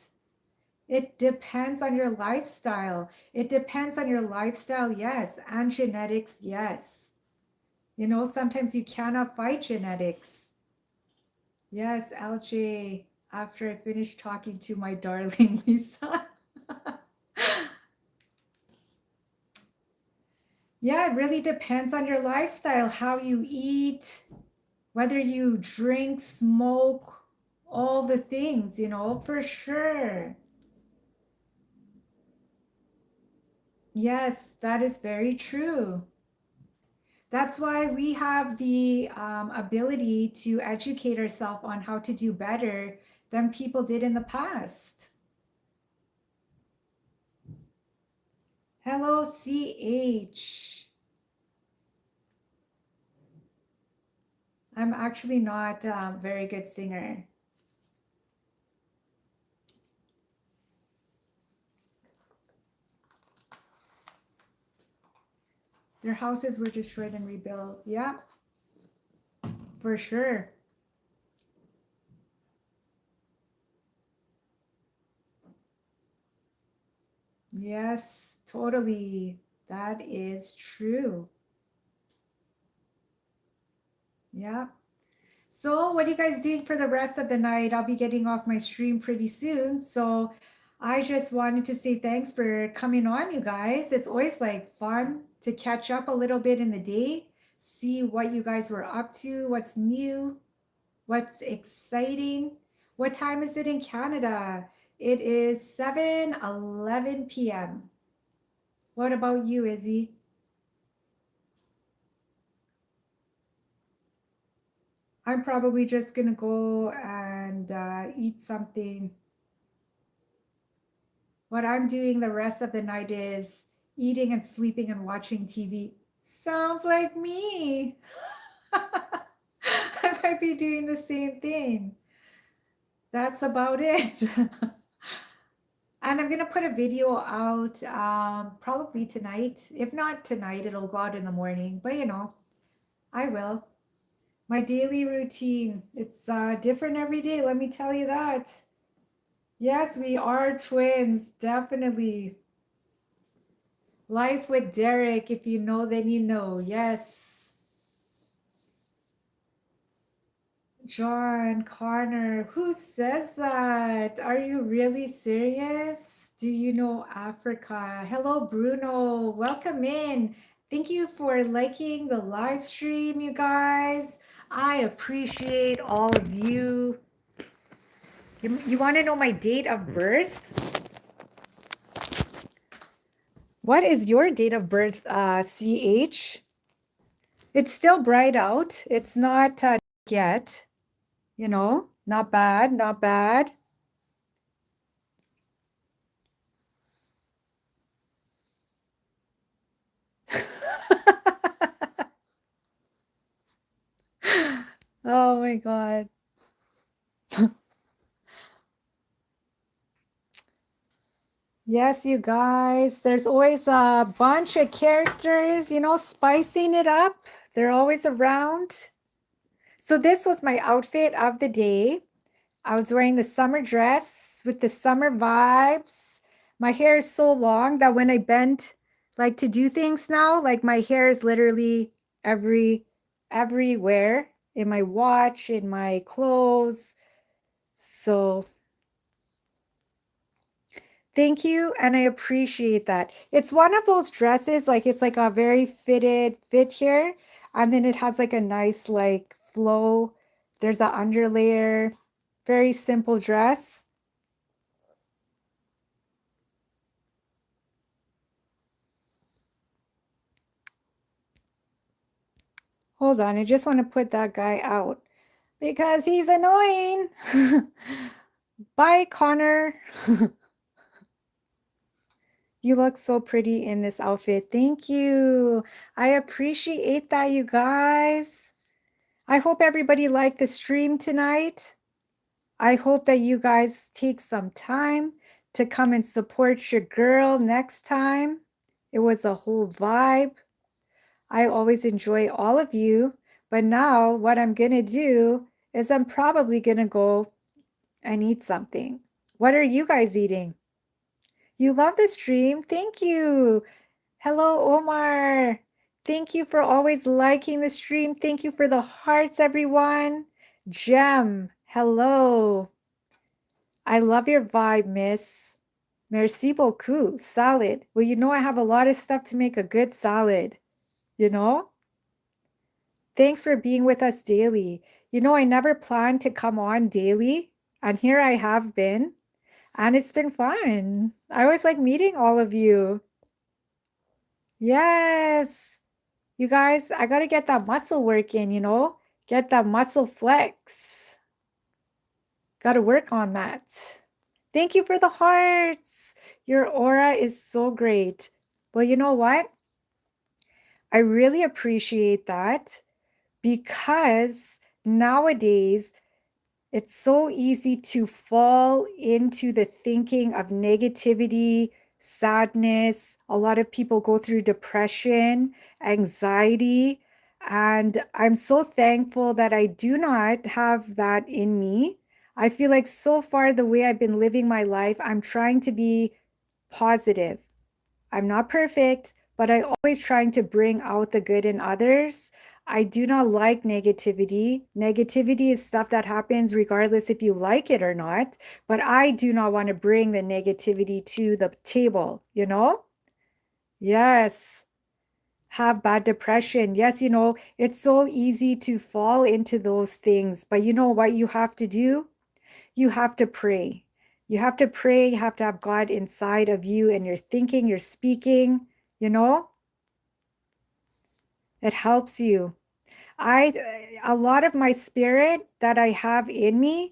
A: It depends on your lifestyle. It depends on your lifestyle, yes, and genetics, yes. You know, sometimes you cannot fight genetics. Yes, LJ, after I finish talking to my darling Lisa. Yeah, it really depends on your lifestyle, how you eat, whether you drink, smoke, all the things, you know, for sure. Yes, that is very true. That's why we have the ability to educate ourselves on how to do better than people did in the past. Hello, CH. I'm actually not a very good singer. Their houses were destroyed and rebuilt. Yeah. For sure. Yes, totally. That is true. Yeah. So, what are you guys doing for the rest of the night? I'll be getting off my stream pretty soon. So, I just wanted to say thanks for coming on, you guys. It's always like fun to catch up a little bit in the day, see what you guys were up to, what's new, what's exciting. What time is it in Canada? It is 7:11 p.m. What about you, Izzy? I'm probably just gonna go and eat something. What I'm doing the rest of the night is eating and sleeping and watching TV. Sounds like me. I might be doing the same thing. That's about it. And I'm gonna put a video out probably tonight. If not tonight, it'll go out in the morning. But I will. My daily routine. It's different every day, let me tell you that. Yes, we are twins, definitely. Life with Derek, if you know, then you know. Yes. John Connor, who says that? Are you really serious? Do you know Africa? Hello, Bruno. Welcome in. Thank you for liking the live stream, you guys. I appreciate all of you. You want to know my date of birth? What is your date of birth, CH? It's still bright out. It's not yet, not bad, not bad. Oh my God. Yes, you guys, there's always a bunch of characters, spicing it up. They're always around. So this was my outfit of the day. I was wearing the summer dress with the summer vibes. My hair is so long that when I bend, like to do things now, like my hair is literally everywhere in my watch, in my clothes. So thank you, and I appreciate that. It's one of those dresses, like it's like a very fitted fit here, and then it has like a nice like flow. There's an underlayer, very simple dress. Hold on, I just want to put that guy out because he's annoying. Bye, Connor. You look so pretty in this outfit. Thank you. I appreciate that, you guys. I hope everybody liked the stream tonight. I hope that you guys take some time to come and support your girl next time. It was a whole vibe. I always enjoy all of you. But now what I'm going to do is I'm probably going to go and eat something. What are you guys eating? You love the stream? Thank you. Hello, Omar. Thank you for always liking the stream. Thank you for the hearts, everyone. Jem, hello. I love your vibe, miss. Merci beaucoup. Salad. Well, I have a lot of stuff to make a good salad, you know? Thanks for being with us daily. I never planned to come on daily, and here I have been, and it's been fun. I always like meeting all of you. Yes. You guys, I got to get that muscle work in, get that muscle flex. Got to work on that. Thank you for the hearts. Your aura is so great. Well, you know what? I really appreciate that because nowadays it's so easy to fall into the thinking of negativity, sadness. A lot of people go through depression, anxiety, And I'm so thankful that I do not have that in me. I feel like so far, the way I've been living my life, I'm trying to be positive. I'm not perfect, but I'm always trying to bring out the good in others. I do not like negativity. Negativity is stuff that happens regardless if you like it or not. But I do not want to bring the negativity to the table, you know? Yes. Have bad depression. Yes, it's so easy to fall into those things. But you know what you have to do? You have to pray. You have to pray. You have to have God inside of you and you're thinking, you're speaking, you know? It helps you. A lot of my spirit that I have in me,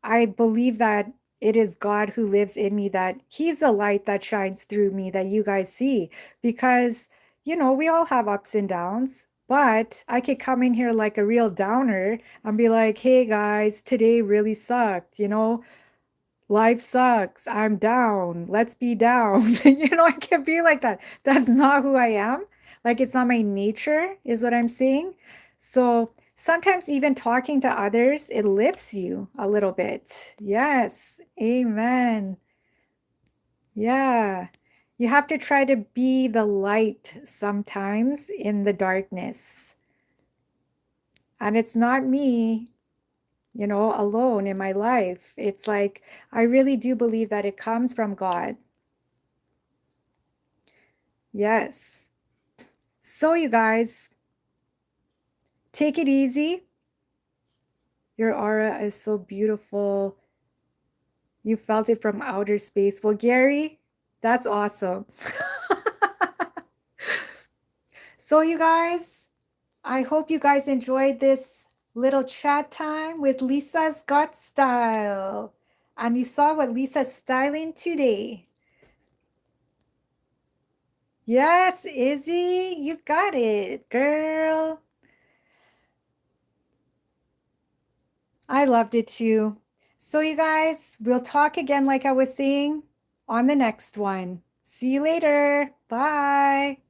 A: I believe that it is God who lives in me, that He's the light that shines through me that you guys see. Because, we all have ups and downs, but I could come in here like a real downer and be like, hey guys, today really sucked, life sucks. I'm down. Let's be down. I can be like that. That's not who I am. Like, it's not my nature, is what I'm saying. So sometimes, even talking to others, it lifts you a little bit. Yes. Amen. Yeah. You have to try to be the light sometimes in the darkness. And it's not me, alone in my life. It's like, I really do believe that it comes from God. Yes. So, you guys, take it easy. Your aura is so beautiful. You felt it from outer space. Well, Gary, that's awesome. So, you guys, I hope you guys enjoyed this little chat time with Lisa's Got Style. And you saw what Lisa's styling today. Yes, Izzy, you got it, girl. I loved it too. So, you guys, we'll talk again, like I was saying, on the next one. See you later. Bye.